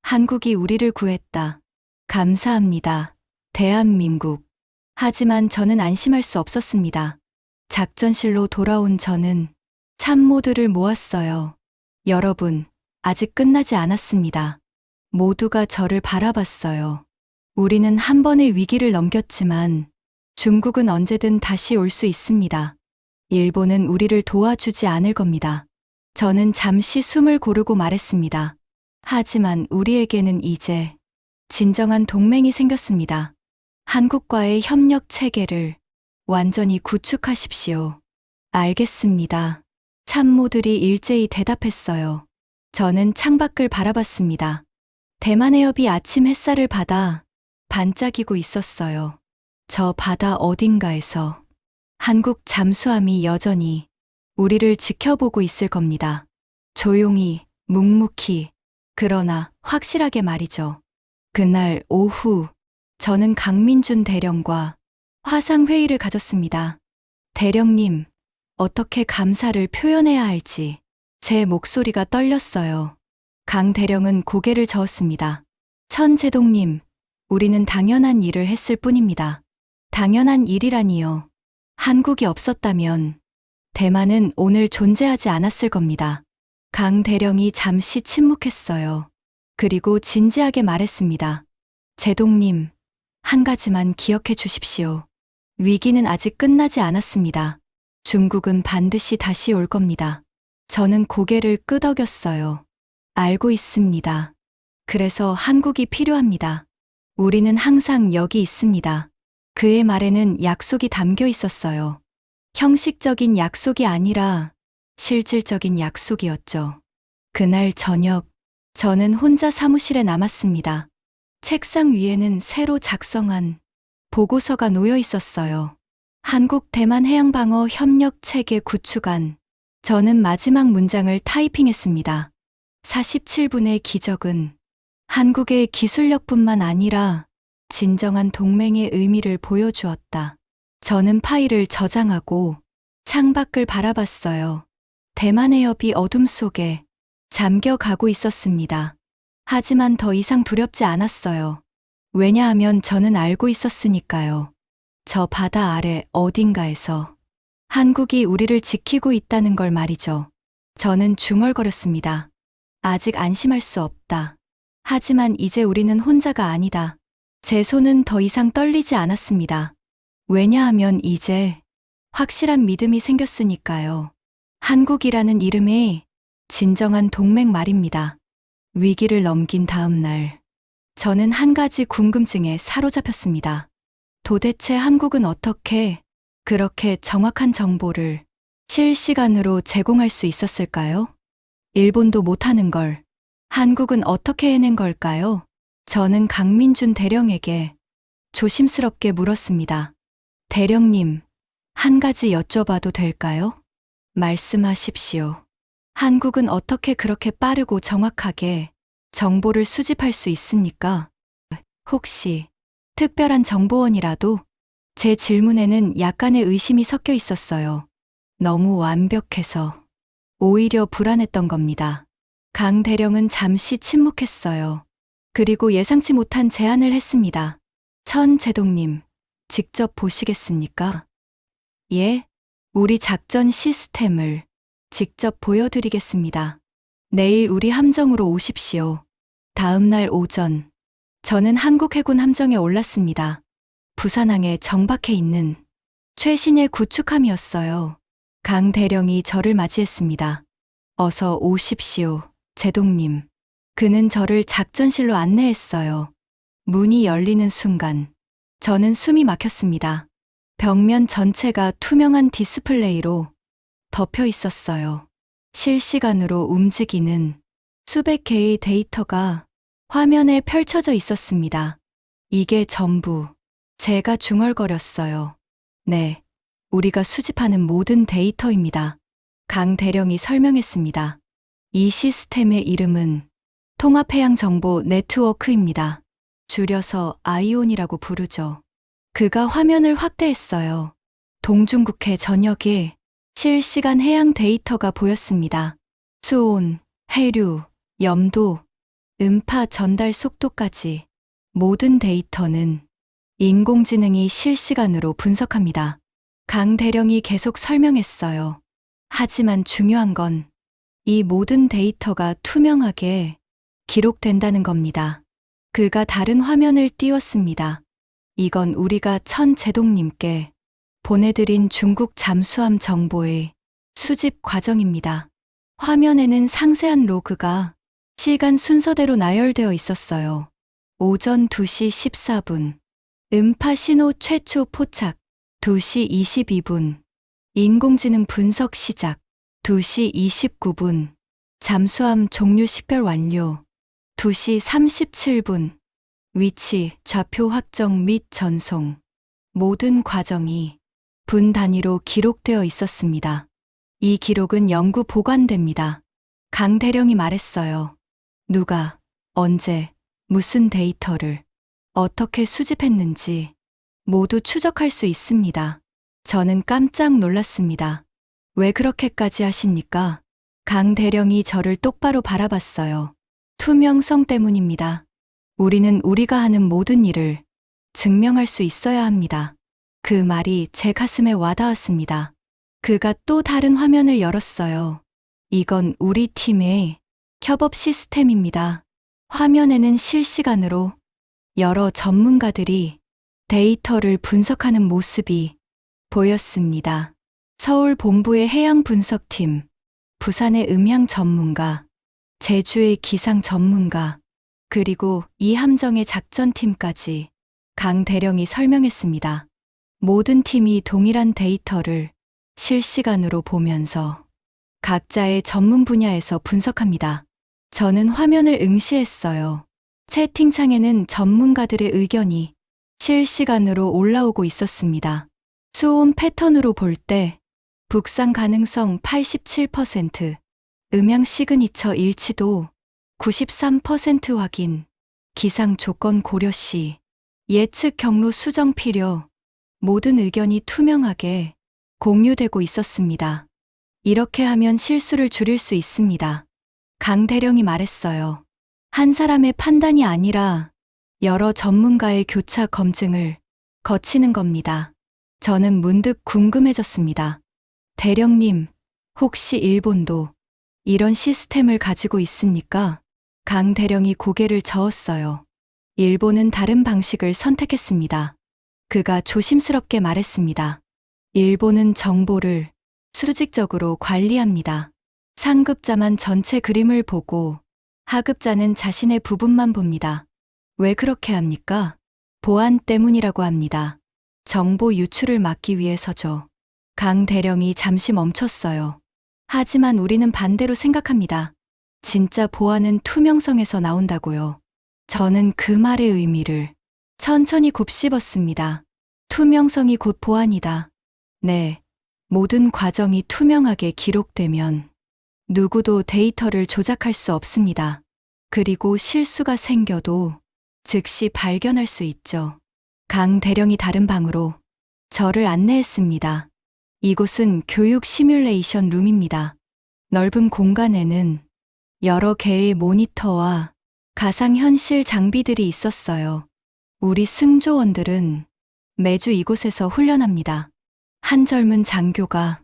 한국이 우리를 구했다. 감사합니다. 대한민국. 하지만 저는 안심할 수 없었습니다. 작전실로 돌아온 저는 참모들을 모았어요. 여러분, 아직 끝나지 않았습니다. 모두가 저를 바라봤어요. 우리는 한 번의 위기를 넘겼지만 중국은 언제든 다시 올 수 있습니다. 일본은 우리를 도와주지 않을 겁니다. 저는 잠시 숨을 고르고 말했습니다. 하지만 우리에게는 이제 진정한 동맹이 생겼습니다. 한국과의 협력 체계를 완전히 구축하십시오. 알겠습니다. 참모들이 일제히 대답했어요. 저는 창밖을 바라봤습니다. 대만 해협이 아침 햇살을 받아 반짝이고 있었어요. 저 바다 어딘가에서 한국 잠수함이 여전히 우리를 지켜보고 있을 겁니다. 조용히, 묵묵히, 그러나 확실하게 말이죠. 그날 오후, 저는 강민준 대령과 화상회의를 가졌습니다. 대령님, 어떻게 감사를 표현해야 할지 제 목소리가 떨렸어요. 강 대령은 고개를 저었습니다. 천제동님, 우리는 당연한 일을 했을 뿐입니다. 당연한 일이라니요. 한국이 없었다면 대만은 오늘 존재하지 않았을 겁니다. 강 대령이 잠시 침묵했어요. 그리고 진지하게 말했습니다. 제동님, 한 가지만 기억해 주십시오. 위기는 아직 끝나지 않았습니다. 중국은 반드시 다시 올 겁니다. 저는 고개를 끄덕였어요. 알고 있습니다. 그래서 한국이 필요합니다. 우리는 항상 여기 있습니다. 그의 말에는 약속이 담겨 있었어요. 형식적인 약속이 아니라 실질적인 약속이었죠. 그날 저녁, 저는 혼자 사무실에 남았습니다. 책상 위에는 새로 작성한 보고서가 놓여 있었어요. 한국 대만 해양방어 협력 체계 구축안. 저는 마지막 문장을 타이핑했습니다. 47분의 기적은 한국의 기술력뿐만 아니라 진정한 동맹의 의미를 보여주었다. 저는 파일을 저장하고 창밖을 바라봤어요. 대만 해협이 어둠 속에 잠겨가고 있었습니다. 하지만 더 이상 두렵지 않았어요. 왜냐하면 저는 알고 있었으니까요. 저 바다 아래 어딘가에서 한국이 우리를 지키고 있다는 걸 말이죠. 저는 중얼거렸습니다. 아직 안심할 수 없다. 하지만 이제 우리는 혼자가 아니다. 제 손은 더 이상 떨리지 않았습니다. 왜냐하면 이제 확실한 믿음이 생겼으니까요. 한국이라는 이름의 진정한 동맹 말입니다. 위기를 넘긴 다음 날, 저는 한 가지 궁금증에 사로잡혔습니다. 도대체 한국은 어떻게 그렇게 정확한 정보를 실시간으로 제공할 수 있었을까요? 일본도 못하는 걸 한국은 어떻게 해낸 걸까요? 저는 강민준 대령에게 조심스럽게 물었습니다. 대령님, 한 가지 여쭤봐도 될까요? 말씀하십시오. 한국은 어떻게 그렇게 빠르고 정확하게 정보를 수집할 수 있습니까? 혹시 특별한 정보원이라도? 제 질문에는 약간의 의심이 섞여 있었어요. 너무 완벽해서 오히려 불안했던 겁니다. 강 대령은 잠시 침묵했어요. 그리고 예상치 못한 제안을 했습니다. 천제동님, 직접 보시겠습니까? 예, 우리 작전 시스템을 직접 보여드리겠습니다. 내일 우리 함정으로 오십시오. 다음 날 오전, 저는 한국 해군 함정에 올랐습니다. 부산항에 정박해 있는 최신의 구축함이었어요. 강 대령이 저를 맞이했습니다. 어서 오십시오, 제동님. 그는 저를 작전실로 안내했어요. 문이 열리는 순간, 저는 숨이 막혔습니다. 벽면 전체가 투명한 디스플레이로 덮여 있었어요. 실시간으로 움직이는 수백 개의 데이터가 화면에 펼쳐져 있었습니다. 이게 전부 제가 중얼거렸어요. 네, 우리가 수집하는 모든 데이터입니다. 강 대령이 설명했습니다. 이 시스템의 이름은 통합해양정보 네트워크입니다. 줄여서 아이온이라고 부르죠. 그가 화면을 확대했어요. 동중국해 전역에 실시간 해양 데이터가 보였습니다. 수온, 해류, 염도, 음파 전달 속도까지 모든 데이터는 인공지능이 실시간으로 분석합니다. 강 대령이 계속 설명했어요. 하지만 중요한 건 이 모든 데이터가 투명하게 기록된다는 겁니다. 그가 다른 화면을 띄웠습니다. 이건 우리가 천제동님께 보내드린 중국 잠수함 정보의 수집 과정입니다. 화면에는 상세한 로그가 시간 순서대로 나열되어 있었어요. 오전 2시 14분, 음파 신호 최초 포착, 2시 22분, 인공지능 분석 시작, 2시 29분, 잠수함 종류 식별 완료, 2시 37분, 위치, 좌표 확정 및 전송, 모든 과정이 분 단위로 기록되어 있었습니다. 이 기록은 영구 보관됩니다. 강 대령이 말했어요. 누가, 언제, 무슨 데이터를 어떻게 수집했는지 모두 추적할 수 있습니다. 저는 깜짝 놀랐습니다. 왜 그렇게까지 하십니까? 강 대령이 저를 똑바로 바라봤어요. 투명성 때문입니다. 우리는 우리가 하는 모든 일을 증명할 수 있어야 합니다. 그 말이 제 가슴에 와닿았습니다. 그가 또 다른 화면을 열었어요. 이건 우리 팀의 협업 시스템입니다. 화면에는 실시간으로 여러 전문가들이 데이터를 분석하는 모습이 보였습니다. 서울 본부의 해양 분석팀, 부산의 음향 전문가, 제주의 기상 전문가, 그리고 이 함정의 작전팀까지 강 대령이 설명했습니다. 모든 팀이 동일한 데이터를 실시간으로 보면서 각자의 전문 분야에서 분석합니다. 저는 화면을 응시했어요. 채팅창에는 전문가들의 의견이 실시간으로 올라오고 있었습니다. 수온 패턴으로 볼 때 북상 가능성 87%, 음양 시그니처 일치도 93% 확인, 기상 조건 고려 시 예측 경로 수정 필요, 모든 의견이 투명하게 공유되고 있었습니다. 이렇게 하면 실수를 줄일 수 있습니다. 강 대령이 말했어요. 한 사람의 판단이 아니라 여러 전문가의 교차 검증을 거치는 겁니다. 저는 문득 궁금해졌습니다. 대령님, 혹시 일본도 이런 시스템을 가지고 있습니까? 강 대령이 고개를 저었어요. 일본은 다른 방식을 선택했습니다. 그가 조심스럽게 말했습니다. 일본은 정보를 수직적으로 관리합니다. 상급자만 전체 그림을 보고 하급자는 자신의 부분만 봅니다. 왜 그렇게 합니까? 보안 때문이라고 합니다. 정보 유출을 막기 위해서죠. 강 대령이 잠시 멈췄어요. 하지만 우리는 반대로 생각합니다. 진짜 보안은 투명성에서 나온다고요. 저는 그 말의 의미를 천천히 곱씹었습니다. 투명성이 곧 보안이다. 네, 모든 과정이 투명하게 기록되면 누구도 데이터를 조작할 수 없습니다. 그리고 실수가 생겨도 즉시 발견할 수 있죠. 강 대령이 다른 방으로 저를 안내했습니다. 이곳은 교육 시뮬레이션 룸입니다. 넓은 공간에는 여러 개의 모니터와 가상현실 장비들이 있었어요. 우리 승조원들은 매주 이곳에서 훈련합니다. 한 젊은 장교가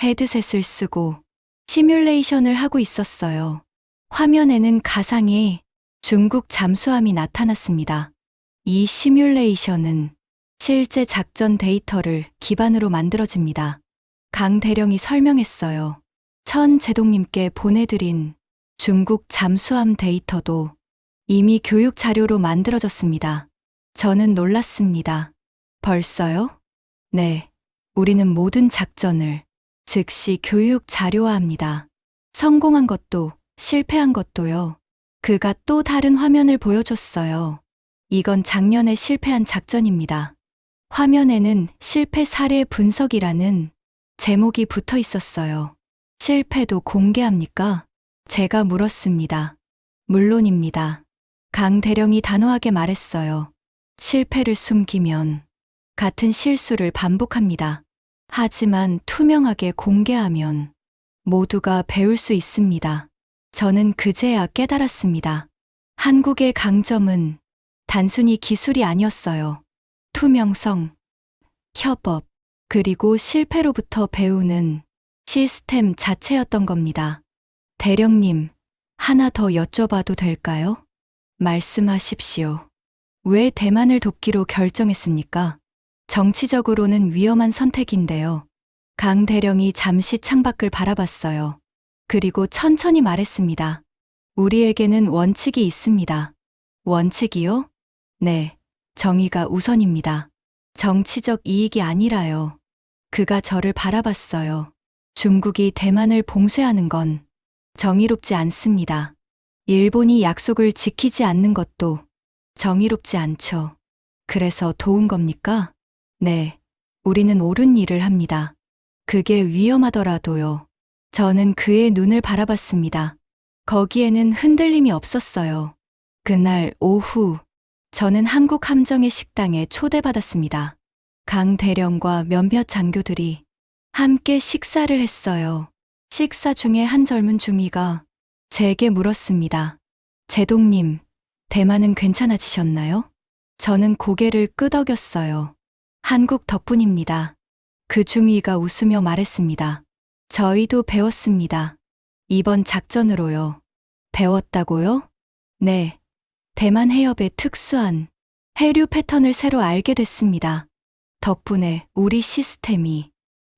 헤드셋을 쓰고 시뮬레이션을 하고 있었어요. 화면에는 가상의 중국 잠수함이 나타났습니다. 이 시뮬레이션은 실제 작전 데이터를 기반으로 만들어집니다. 강 대령이 설명했어요. 천 제동님께 보내드린 중국 잠수함 데이터도 이미 교육 자료로 만들어졌습니다. 저는 놀랐습니다. 벌써요? 네. 우리는 모든 작전을 즉시 교육 자료화합니다. 성공한 것도 실패한 것도요. 그가 또 다른 화면을 보여줬어요. 이건 작년에 실패한 작전입니다. 화면에는 실패 사례 분석이라는 제목이 붙어 있었어요. 실패도 공개합니까? 제가 물었습니다. 물론입니다. 강 대령이 단호하게 말했어요. 실패를 숨기면 같은 실수를 반복합니다. 하지만 투명하게 공개하면 모두가 배울 수 있습니다. 저는 그제야 깨달았습니다. 한국의 강점은 단순히 기술이 아니었어요. 투명성, 협업, 그리고 실패로부터 배우는 시스템 자체였던 겁니다. 대령님, 하나 더 여쭤봐도 될까요? 말씀하십시오. 왜 대만을 돕기로 결정했습니까? 정치적으로는 위험한 선택인데요. 강 대령이 잠시 창밖을 바라봤어요. 그리고 천천히 말했습니다. 우리에게는 원칙이 있습니다. 원칙이요? 네, 정의가 우선입니다. 정치적 이익이 아니라요. 그가 저를 바라봤어요. 중국이 대만을 봉쇄하는 건 정의롭지 않습니다. 일본이 약속을 지키지 않는 것도 정의롭지 않죠. 그래서 도운 겁니까? 네, 우리는 옳은 일을 합니다. 그게 위험하더라도요. 저는 그의 눈을 바라봤습니다. 거기에는 흔들림이 없었어요. 그날 오후, 저는 한국 함정의 식당에 초대받았습니다. 강 대령과 몇몇 장교들이 함께 식사를 했어요. 식사 중에 한 젊은 중위가 제게 물었습니다. 제동님, 대만은 괜찮아지셨나요? 저는 고개를 끄덕였어요. 한국 덕분입니다. 그 중위가 웃으며 말했습니다. 저희도 배웠습니다. 이번 작전으로요. 배웠다고요? 네. 대만 해협의 특수한 해류 패턴을 새로 알게 됐습니다. 덕분에 우리 시스템이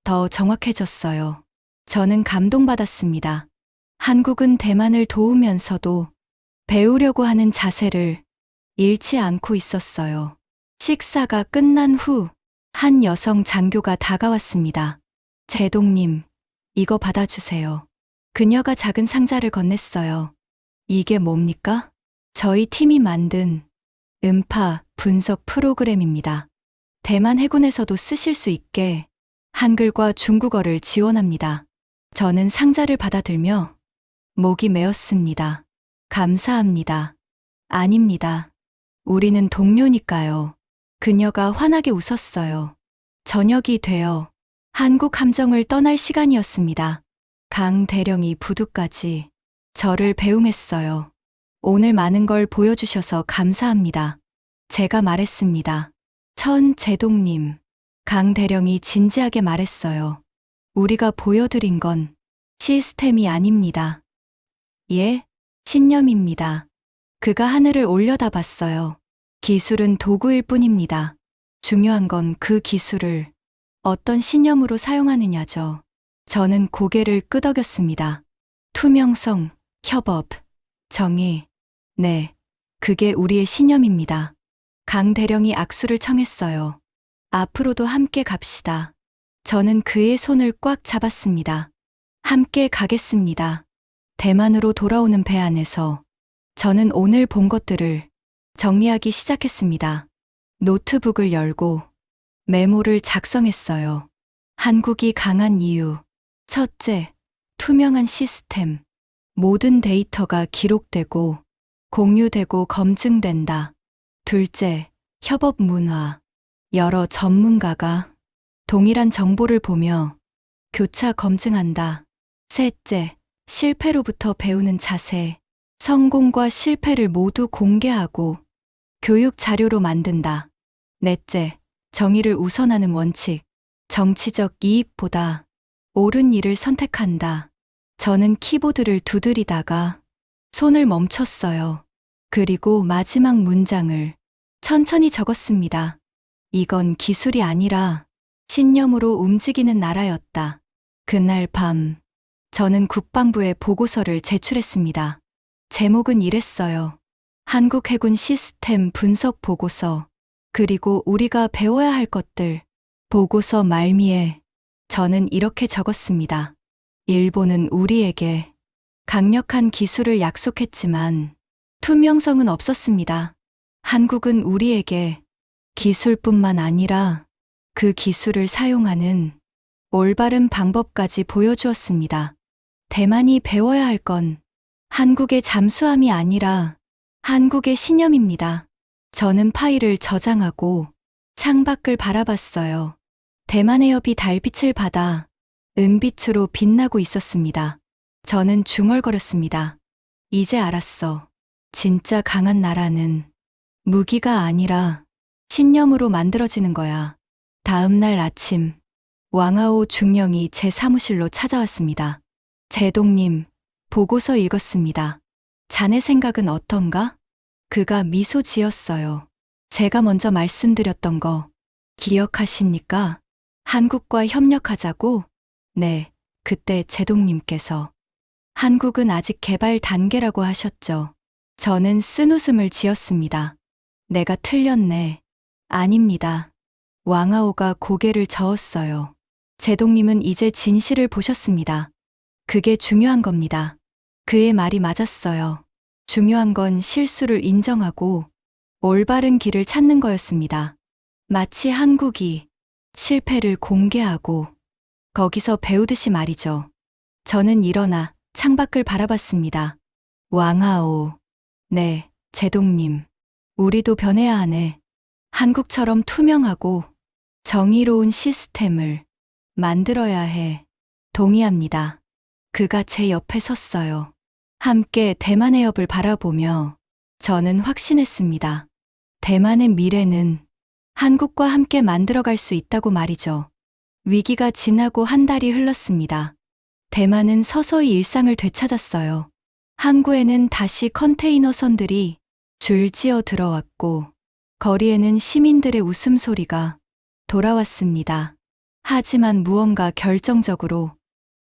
더 정확해졌어요. 저는 감동받았습니다. 한국은 대만을 도우면서도 배우려고 하는 자세를 잃지 않고 있었어요. 식사가 끝난 후 한 여성 장교가 다가왔습니다. 제동님, 이거 받아주세요. 그녀가 작은 상자를 건넸어요. 이게 뭡니까? 저희 팀이 만든 음파 분석 프로그램입니다. 대만 해군에서도 쓰실 수 있게 한글과 중국어를 지원합니다. 저는 상자를 받아들며 목이 메었습니다. 감사합니다. 아닙니다. 우리는 동료니까요. 그녀가 환하게 웃었어요. 저녁이 되어 한국 함정을 떠날 시간이었습니다. 강 대령이 부두까지 저를 배웅했어요. 오늘 많은 걸 보여주셔서 감사합니다. 제가 말했습니다. 제동님. 강 대령이 진지하게 말했어요. 우리가 보여드린 건 시스템이 아닙니다. 예, 신념입니다. 그가 하늘을 올려다봤어요. 기술은 도구일 뿐입니다. 중요한 건 그 기술을 어떤 신념으로 사용하느냐죠. 저는 고개를 끄덕였습니다. 투명성, 협업, 정의. 네, 그게 우리의 신념입니다. 강 대령이 악수를 청했어요. 앞으로도 함께 갑시다. 저는 그의 손을 꽉 잡았습니다. 함께 가겠습니다. 대만으로 돌아오는 배 안에서 저는 오늘 본 것들을 정리하기 시작했습니다. 노트북을 열고 메모를 작성했어요. 한국이 강한 이유. 첫째, 투명한 시스템. 모든 데이터가 기록되고 공유되고 검증된다. 둘째, 협업 문화. 여러 전문가가 동일한 정보를 보며 교차 검증한다. 셋째, 실패로부터 배우는 자세. 성공과 실패를 모두 공개하고 교육 자료로 만든다. 넷째, 정의를 우선하는 원칙. 정치적 이익보다 옳은 일을 선택한다. 저는 키보드를 두드리다가 손을 멈췄어요. 그리고 마지막 문장을 천천히 적었습니다. 이건 기술이 아니라 신념으로 움직이는 나라였다. 그날 밤, 저는 국방부에 보고서를 제출했습니다. 제목은 이랬어요. 한국 해군 시스템 분석 보고서, 그리고 우리가 배워야 할 것들. 보고서 말미에 저는 이렇게 적었습니다. 일본은 우리에게 강력한 기술을 약속했지만 투명성은 없었습니다. 한국은 우리에게 기술뿐만 아니라 그 기술을 사용하는 올바른 방법까지 보여주었습니다. 대만이 배워야 할 건 한국의 잠수함이 아니라 한국의 신념입니다. 저는 파일을 저장하고 창밖을 바라봤어요. 대만 해협이 달빛을 받아 은빛으로 빛나고 있었습니다. 저는 중얼거렸습니다. 이제 알았어. 진짜 강한 나라는 무기가 아니라 신념으로 만들어지는 거야. 다음 날 아침, 왕아오 중령이 제 사무실로 찾아왔습니다. 제동님, 보고서 읽었습니다. 자네 생각은 어떤가? 그가 미소 지었어요. 제가 먼저 말씀드렸던 거 기억하십니까? 한국과 협력하자고? 네, 그때 제동님께서 한국은 아직 개발 단계라고 하셨죠. 저는 쓴웃음을 지었습니다. 내가 틀렸네. 아닙니다. 왕아오가 고개를 저었어요. 제동님은 이제 진실을 보셨습니다. 그게 중요한 겁니다. 그의 말이 맞았어요. 중요한 건 실수를 인정하고 올바른 길을 찾는 거였습니다. 마치 한국이 실패를 공개하고 거기서 배우듯이 말이죠. 저는 일어나 창밖을 바라봤습니다. 왕아오. 네, 제동님. 우리도 변해야 하네. 한국처럼 투명하고 정의로운 시스템을 만들어야 해. 동의합니다. 그가 제 옆에 섰어요. 함께 대만 해협을 바라보며 저는 확신했습니다. 대만의 미래는 한국과 함께 만들어갈 수 있다고 말이죠. 위기가 지나고 한 달이 흘렀습니다. 대만은 서서히 일상을 되찾았어요. 항구에는 다시 컨테이너 선들이 줄지어 들어왔고 거리에는 시민들의 웃음소리가 돌아왔습니다. 하지만 무언가 결정적으로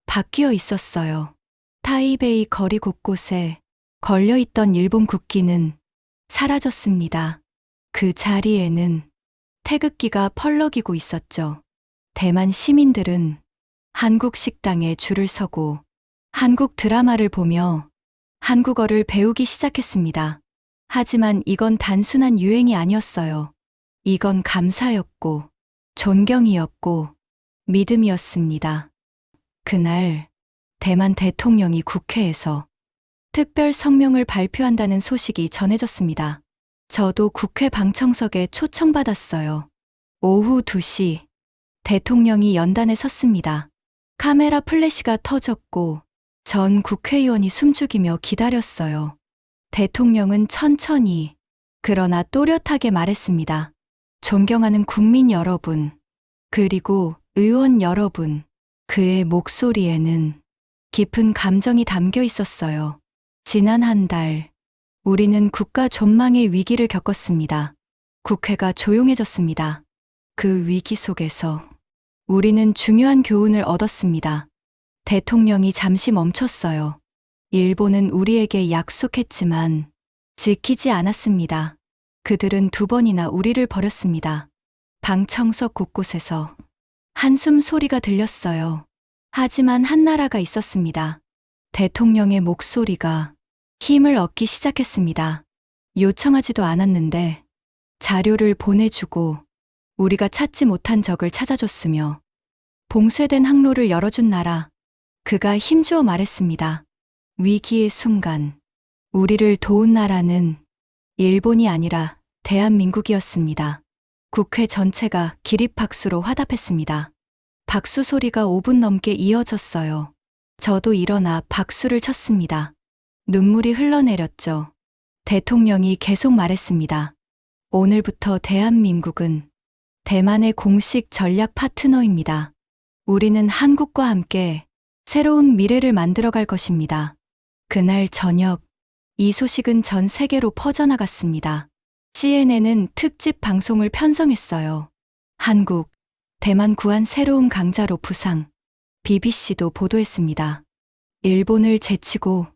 바뀌어 있었어요. 타이베이 거리 곳곳에 걸려있던 일본 국기는 사라졌습니다. 그 자리에는 태극기가 펄럭이고 있었죠. 대만 시민들은 한국 식당에 줄을 서고 한국 드라마를 보며 한국어를 배우기 시작했습니다. 하지만 이건 단순한 유행이 아니었어요. 이건 감사였고, 존경이었고, 믿음이었습니다. 그날, 대만 대통령이 국회에서 특별 성명을 발표한다는 소식이 전해졌습니다. 저도 국회 방청석에 초청받았어요. 오후 2시, 대통령이 연단에 섰습니다. 카메라 플래시가 터졌고, 전 국회의원이 숨죽이며 기다렸어요. 대통령은 천천히, 그러나 또렷하게 말했습니다. 존경하는 국민 여러분, 그리고 의원 여러분, 그의 목소리에는 깊은 감정이 담겨 있었어요. 지난 한 달, 우리는 국가 존망의 위기를 겪었습니다. 국회가 조용해졌습니다. 그 위기 속에서 우리는 중요한 교훈을 얻었습니다. 대통령이 잠시 멈췄어요. 일본은 우리에게 약속했지만 지키지 않았습니다. 그들은 2번이나 우리를 버렸습니다. 방청석 곳곳에서 한숨 소리가 들렸어요. 하지만 한 나라가 있었습니다. 대통령의 목소리가 힘을 얻기 시작했습니다. 요청하지도 않았는데 자료를 보내주고 우리가 찾지 못한 적을 찾아줬으며 봉쇄된 항로를 열어준 나라. 그가 힘주어 말했습니다. 위기의 순간 우리를 도운 나라는 일본이 아니라 대한민국이었습니다. 국회 전체가 기립박수로 화답했습니다. 박수 소리가 5분 넘게 이어졌어요. 저도 일어나 박수를 쳤습니다. 눈물이 흘러내렸죠. 대통령이 계속 말했습니다. 오늘부터 대한민국은 대만의 공식 전략 파트너입니다. 우리는 한국과 함께 새로운 미래를 만들어갈 것입니다. 그날 저녁, 이 소식은 전 세계로 퍼져나갔습니다. CNN은 특집 방송을 편성했어요. 한국, 대만 구한 새로운 강자로 부상. BBC도 보도했습니다. 일본을 제치고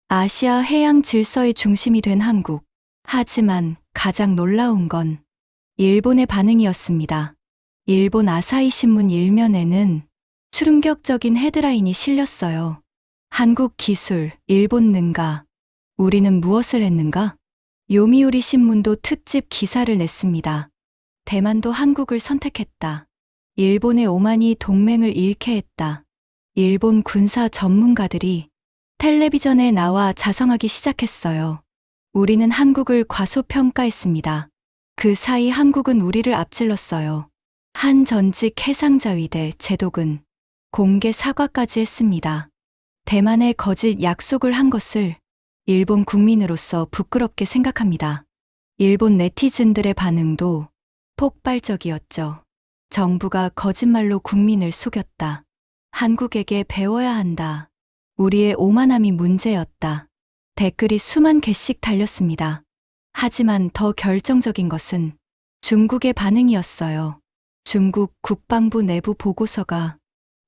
아시아 해양 질서의 중심이 된 한국. 하지만 가장 놀라운 건 일본의 반응이었습니다. 일본 아사히 신문 일면에는 충격적인 헤드라인이 실렸어요. 한국 기술, 일본 능가. 우리는 무엇을 했는가? 요미우리 신문도 특집 기사를 냈습니다. 대만도 한국을 선택했다. 일본의 오만이 동맹을 잃게 했다. 일본 군사 전문가들이 텔레비전에 나와 자성하기 시작했어요. 우리는 한국을 과소평가했습니다. 그 사이 한국은 우리를 앞질렀어요. 한 전직 해상자위대 제독은 공개 사과까지 했습니다. 대만에 거짓 약속을 한 것을 일본 국민으로서 부끄럽게 생각합니다. 일본 네티즌들의 반응도 폭발적이었죠. 정부가 거짓말로 국민을 속였다. 한국에게 배워야 한다. 우리의 오만함이 문제였다. 댓글이 수만 개씩 달렸습니다. 하지만 더 결정적인 것은 중국의 반응이었어요. 중국 국방부 내부 보고서가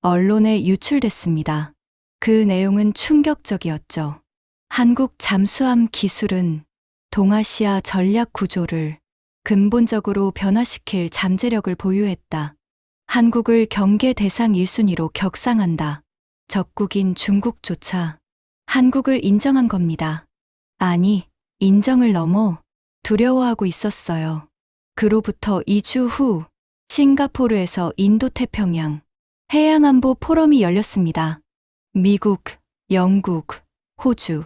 언론에 유출됐습니다. 그 내용은 충격적이었죠. 한국 잠수함 기술은 동아시아 전략 구조를 근본적으로 변화시킬 잠재력을 보유했다. 한국을 경계 대상 1순위로 격상한다. 적국인 중국조차 한국을 인정한 겁니다. 아니, 인정을 넘어 두려워하고 있었어요. 그로부터 2주 후 싱가포르에서 인도태평양 해양안보 포럼이 열렸습니다. 미국, 영국, 호주,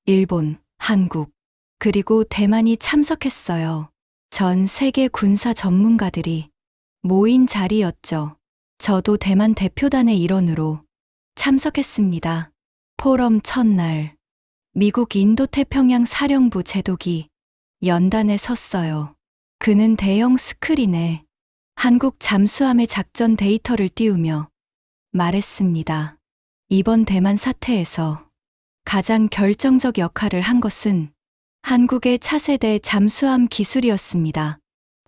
일본, 한국, 그리고 대만이 참석했어요. 전 세계 군사 전문가들이 모인 자리였죠. 저도 대만 대표단의 일원으로 참석했습니다. 포럼 첫날, 미국 인도태평양 사령부 제독이 연단에 섰어요. 그는 대형 스크린에 한국 잠수함의 작전 데이터를 띄우며 말했습니다. 이번 대만 사태에서 가장 결정적 역할을 한 것은 한국의 차세대 잠수함 기술이었습니다.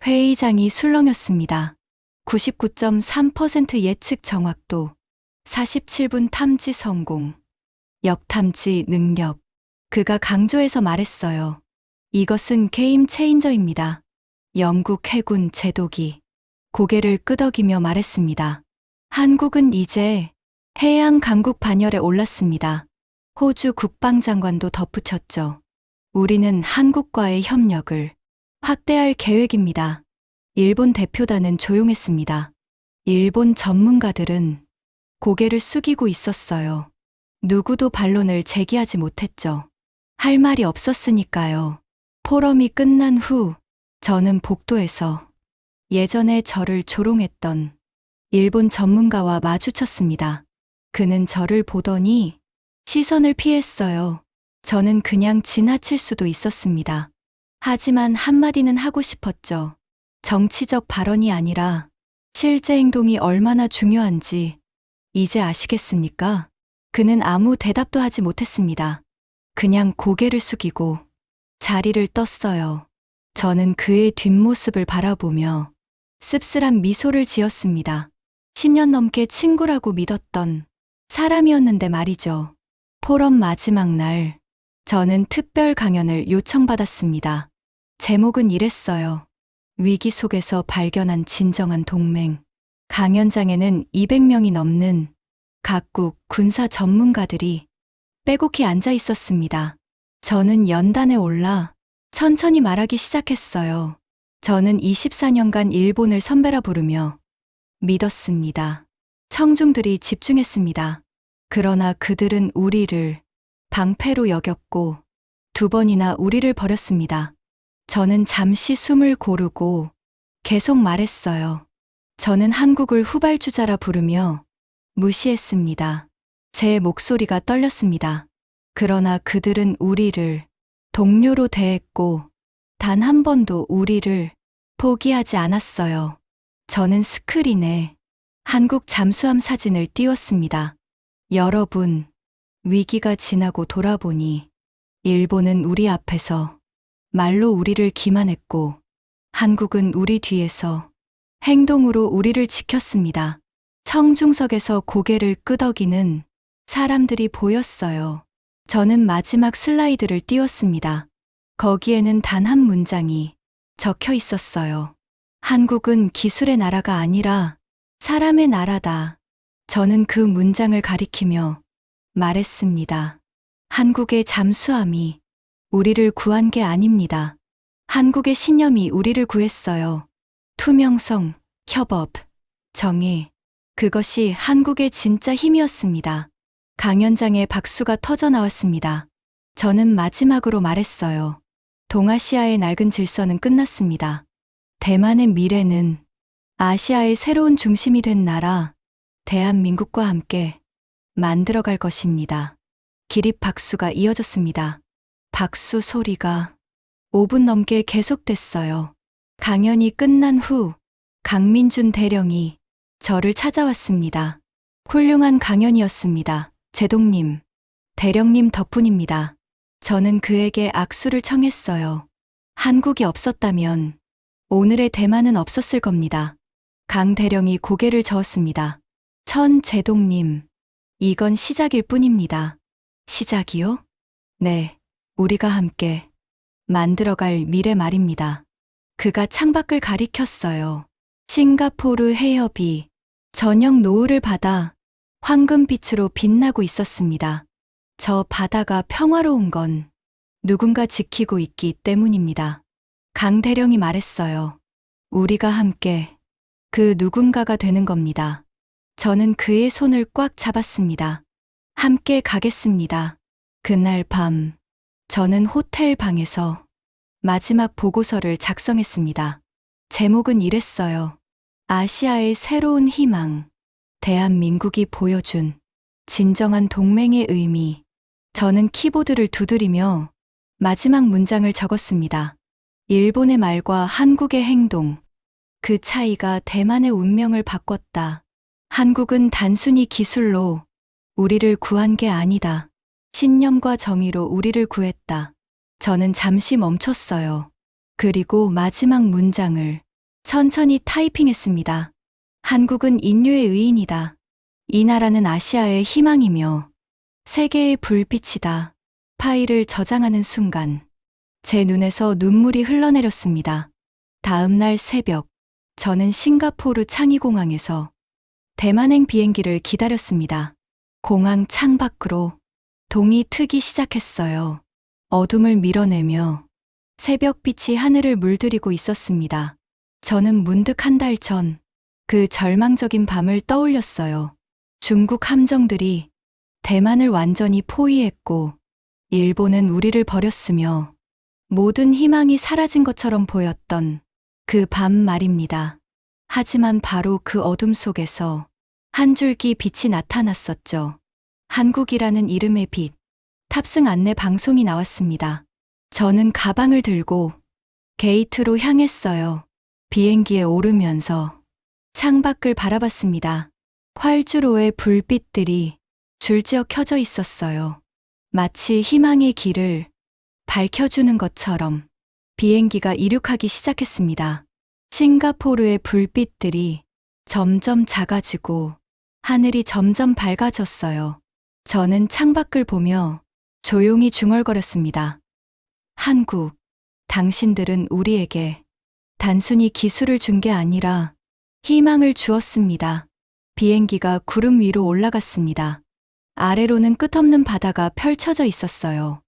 회의장이 술렁였습니다. 99.3% 예측 정확도, 47분 탐지 성공, 역탐지 능력. 그가 강조해서 말했어요. 이것은 게임 체인저입니다. 영국 해군 제독이 고개를 끄덕이며 말했습니다. 한국은 이제 해양 강국 반열에 올랐습니다. 호주 국방장관도 덧붙였죠. 우리는 한국과의 협력을 확대할 계획입니다. 일본 대표단은 조용했습니다. 일본 전문가들은 고개를 숙이고 있었어요. 누구도 반론을 제기하지 못했죠. 할 말이 없었으니까요. 포럼이 끝난 후 저는 복도에서 예전에 저를 조롱했던 일본 전문가와 마주쳤습니다. 그는 저를 보더니 시선을 피했어요. 저는 그냥 지나칠 수도 있었습니다. 하지만 한마디는 하고 싶었죠. 정치적 발언이 아니라 실제 행동이 얼마나 중요한지 이제 아시겠습니까? 그는 아무 대답도 하지 못했습니다. 그냥 고개를 숙이고 자리를 떴어요. 저는 그의 뒷모습을 바라보며 씁쓸한 미소를 지었습니다. 10년 넘게 친구라고 믿었던 사람이었는데 말이죠. 포럼 마지막 날, 저는 특별 강연을 요청받았습니다. 제목은 이랬어요. 위기 속에서 발견한 진정한 동맹. 강연장에는 200명이 넘는 각국 군사 전문가들이 빼곡히 앉아 있었습니다. 저는 연단에 올라 천천히 말하기 시작했어요. 저는 24년간 일본을 선배라 부르며 믿었습니다. 청중들이 집중했습니다. 그러나 그들은 우리를 방패로 여겼고 2번이나 우리를 버렸습니다. 저는 잠시 숨을 고르고 계속 말했어요. 저는 한국을 후발주자라 부르며 무시했습니다. 제 목소리가 떨렸습니다. 그러나 그들은 우리를 동료로 대했고 단 한 번도 우리를 포기하지 않았어요. 저는 스크린에 한국 잠수함 사진을 띄웠습니다. 여러분, 위기가 지나고 돌아보니 일본은 우리 앞에서 말로 우리를 기만했고 한국은 우리 뒤에서 행동으로 우리를 지켰습니다. 청중석에서 고개를 끄덕이는 사람들이 보였어요. 저는 마지막 슬라이드를 띄웠습니다. 거기에는 단 한 문장이 적혀 있었어요. 한국은 기술의 나라가 아니라 사람의 나라다. 저는 그 문장을 가리키며 말했습니다. 한국의 잠수함이 우리를 구한 게 아닙니다. 한국의 신념이 우리를 구했어요. 투명성, 협업, 정의. 그것이 한국의 진짜 힘이었습니다. 강연장에 박수가 터져 나왔습니다. 저는 마지막으로 말했어요. 동아시아의 낡은 질서는 끝났습니다. 대만의 미래는 아시아의 새로운 중심이 된 나라, 대한민국과 함께 만들어갈 것입니다. 기립 박수가 이어졌습니다. 박수 소리가 5분 넘게 계속됐어요. 강연이 끝난 후 강민준 대령이 저를 찾아왔습니다. 훌륭한 강연이었습니다. 제독님, 대령님 덕분입니다. 저는 그에게 악수를 청했어요. 한국이 없었다면 오늘의 대만은 없었을 겁니다. 강 대령이 고개를 저었습니다. 천 제독님, 이건 시작일 뿐입니다. 시작이요? 네, 우리가 함께 만들어갈 미래 말입니다. 그가 창밖을 가리켰어요. 싱가포르 해협이 저녁 노을을 받아 황금빛으로 빛나고 있었습니다. 저 바다가 평화로운 건 누군가 지키고 있기 때문입니다. 강 대령이 말했어요. 우리가 함께 그 누군가가 되는 겁니다. 저는 그의 손을 꽉 잡았습니다. 함께 가겠습니다. 그날 밤, 저는 호텔 방에서 마지막 보고서를 작성했습니다. 제목은 이랬어요. 아시아의 새로운 희망. 대한민국이 보여준 진정한 동맹의 의미. 저는 키보드를 두드리며 마지막 문장을 적었습니다. 일본의 말과 한국의 행동. 그 차이가 대만의 운명을 바꿨다. 한국은 단순히 기술로 우리를 구한 게 아니다. 신념과 정의로 우리를 구했다. 저는 잠시 멈췄어요. 그리고 마지막 문장을 천천히 타이핑했습니다. 한국은 인류의 의인이다. 이 나라는 아시아의 희망이며 세계의 불빛이다. 파일을 저장하는 순간 제 눈에서 눈물이 흘러내렸습니다. 다음 날 새벽, 저는 싱가포르 창의공항에서 대만행 비행기를 기다렸습니다. 공항 창밖으로 동이 트기 시작했어요. 어둠을 밀어내며 새벽빛이 하늘을 물들이고 있었습니다. 저는 문득 한 달 전 그 절망적인 밤을 떠올렸어요. 중국 함정들이 대만을 완전히 포위했고 일본은 우리를 버렸으며 모든 희망이 사라진 것처럼 보였던 그 밤 말입니다. 하지만 바로 그 어둠 속에서 한 줄기 빛이 나타났었죠. 한국이라는 이름의 빛. 탑승 안내 방송이 나왔습니다. 저는 가방을 들고 게이트로 향했어요. 비행기에 오르면서 창밖을 바라봤습니다. 활주로의 불빛들이 줄지어 켜져 있었어요. 마치 희망의 길을 밝혀주는 것처럼 비행기가 이륙하기 시작했습니다. 싱가포르의 불빛들이 점점 작아지고 하늘이 점점 밝아졌어요. 저는 창밖을 보며 조용히 중얼거렸습니다. 한국, 당신들은 우리에게 단순히 기술을 준 게 아니라 희망을 주었습니다. 비행기가 구름 위로 올라갔습니다. 아래로는 끝없는 바다가 펼쳐져 있었어요.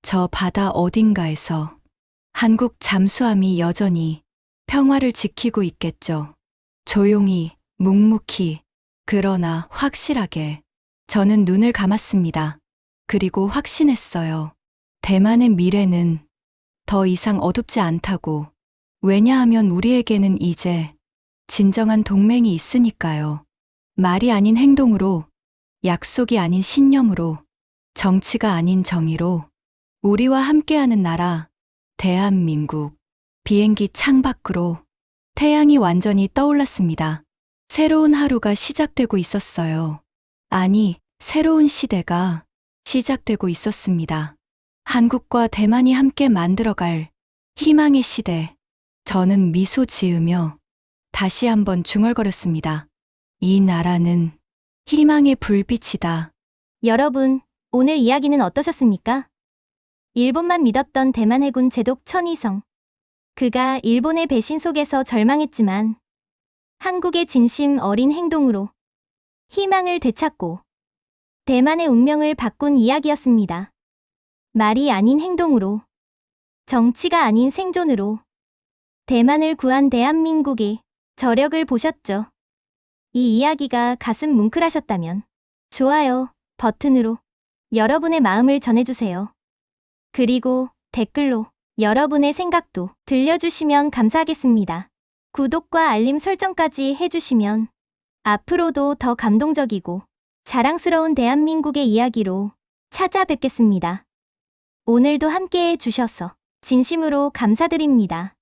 저 바다 어딘가에서 한국 잠수함이 여전히 평화를 지키고 있겠죠. 조용히, 묵묵히, 그러나 확실하게 저는 눈을 감았습니다. 그리고 확신했어요. 대만의 미래는 더 이상 어둡지 않다고. 왜냐하면 우리에게는 이제 진정한 동맹이 있으니까요. 말이 아닌 행동으로, 약속이 아닌 신념으로, 정치가 아닌 정의로 우리와 함께하는 나라, 대한민국. 비행기 창밖으로 태양이 완전히 떠올랐습니다. 새로운 하루가 시작되고 있었어요. 아니, 새로운 시대가 시작되고 있었습니다. 한국과 대만이 함께 만들어갈 희망의 시대. 저는 미소 지으며 다시 한번 중얼거렸습니다. 이 나라는 희망의 불빛이다. 여러분, 오늘 이야기는 어떠셨습니까? 일본만 믿었던 대만 해군 제독 천이성. 그가 일본의 배신 속에서 절망했지만 한국의 진심 어린 행동으로 희망을 되찾고 대만의 운명을 바꾼 이야기였습니다. 말이 아닌 행동으로, 정치가 아닌 생존으로 대만을 구한 대한민국의 저력을 보셨죠? 이 이야기가 가슴 뭉클하셨다면 좋아요 버튼으로 여러분의 마음을 전해주세요. 그리고 댓글로 여러분의 생각도 들려주시면 감사하겠습니다. 구독과 알림 설정까지 해주시면 앞으로도 더 감동적이고 자랑스러운 대한민국의 이야기로 찾아뵙겠습니다. 오늘도 함께해 주셔서 진심으로 감사드립니다.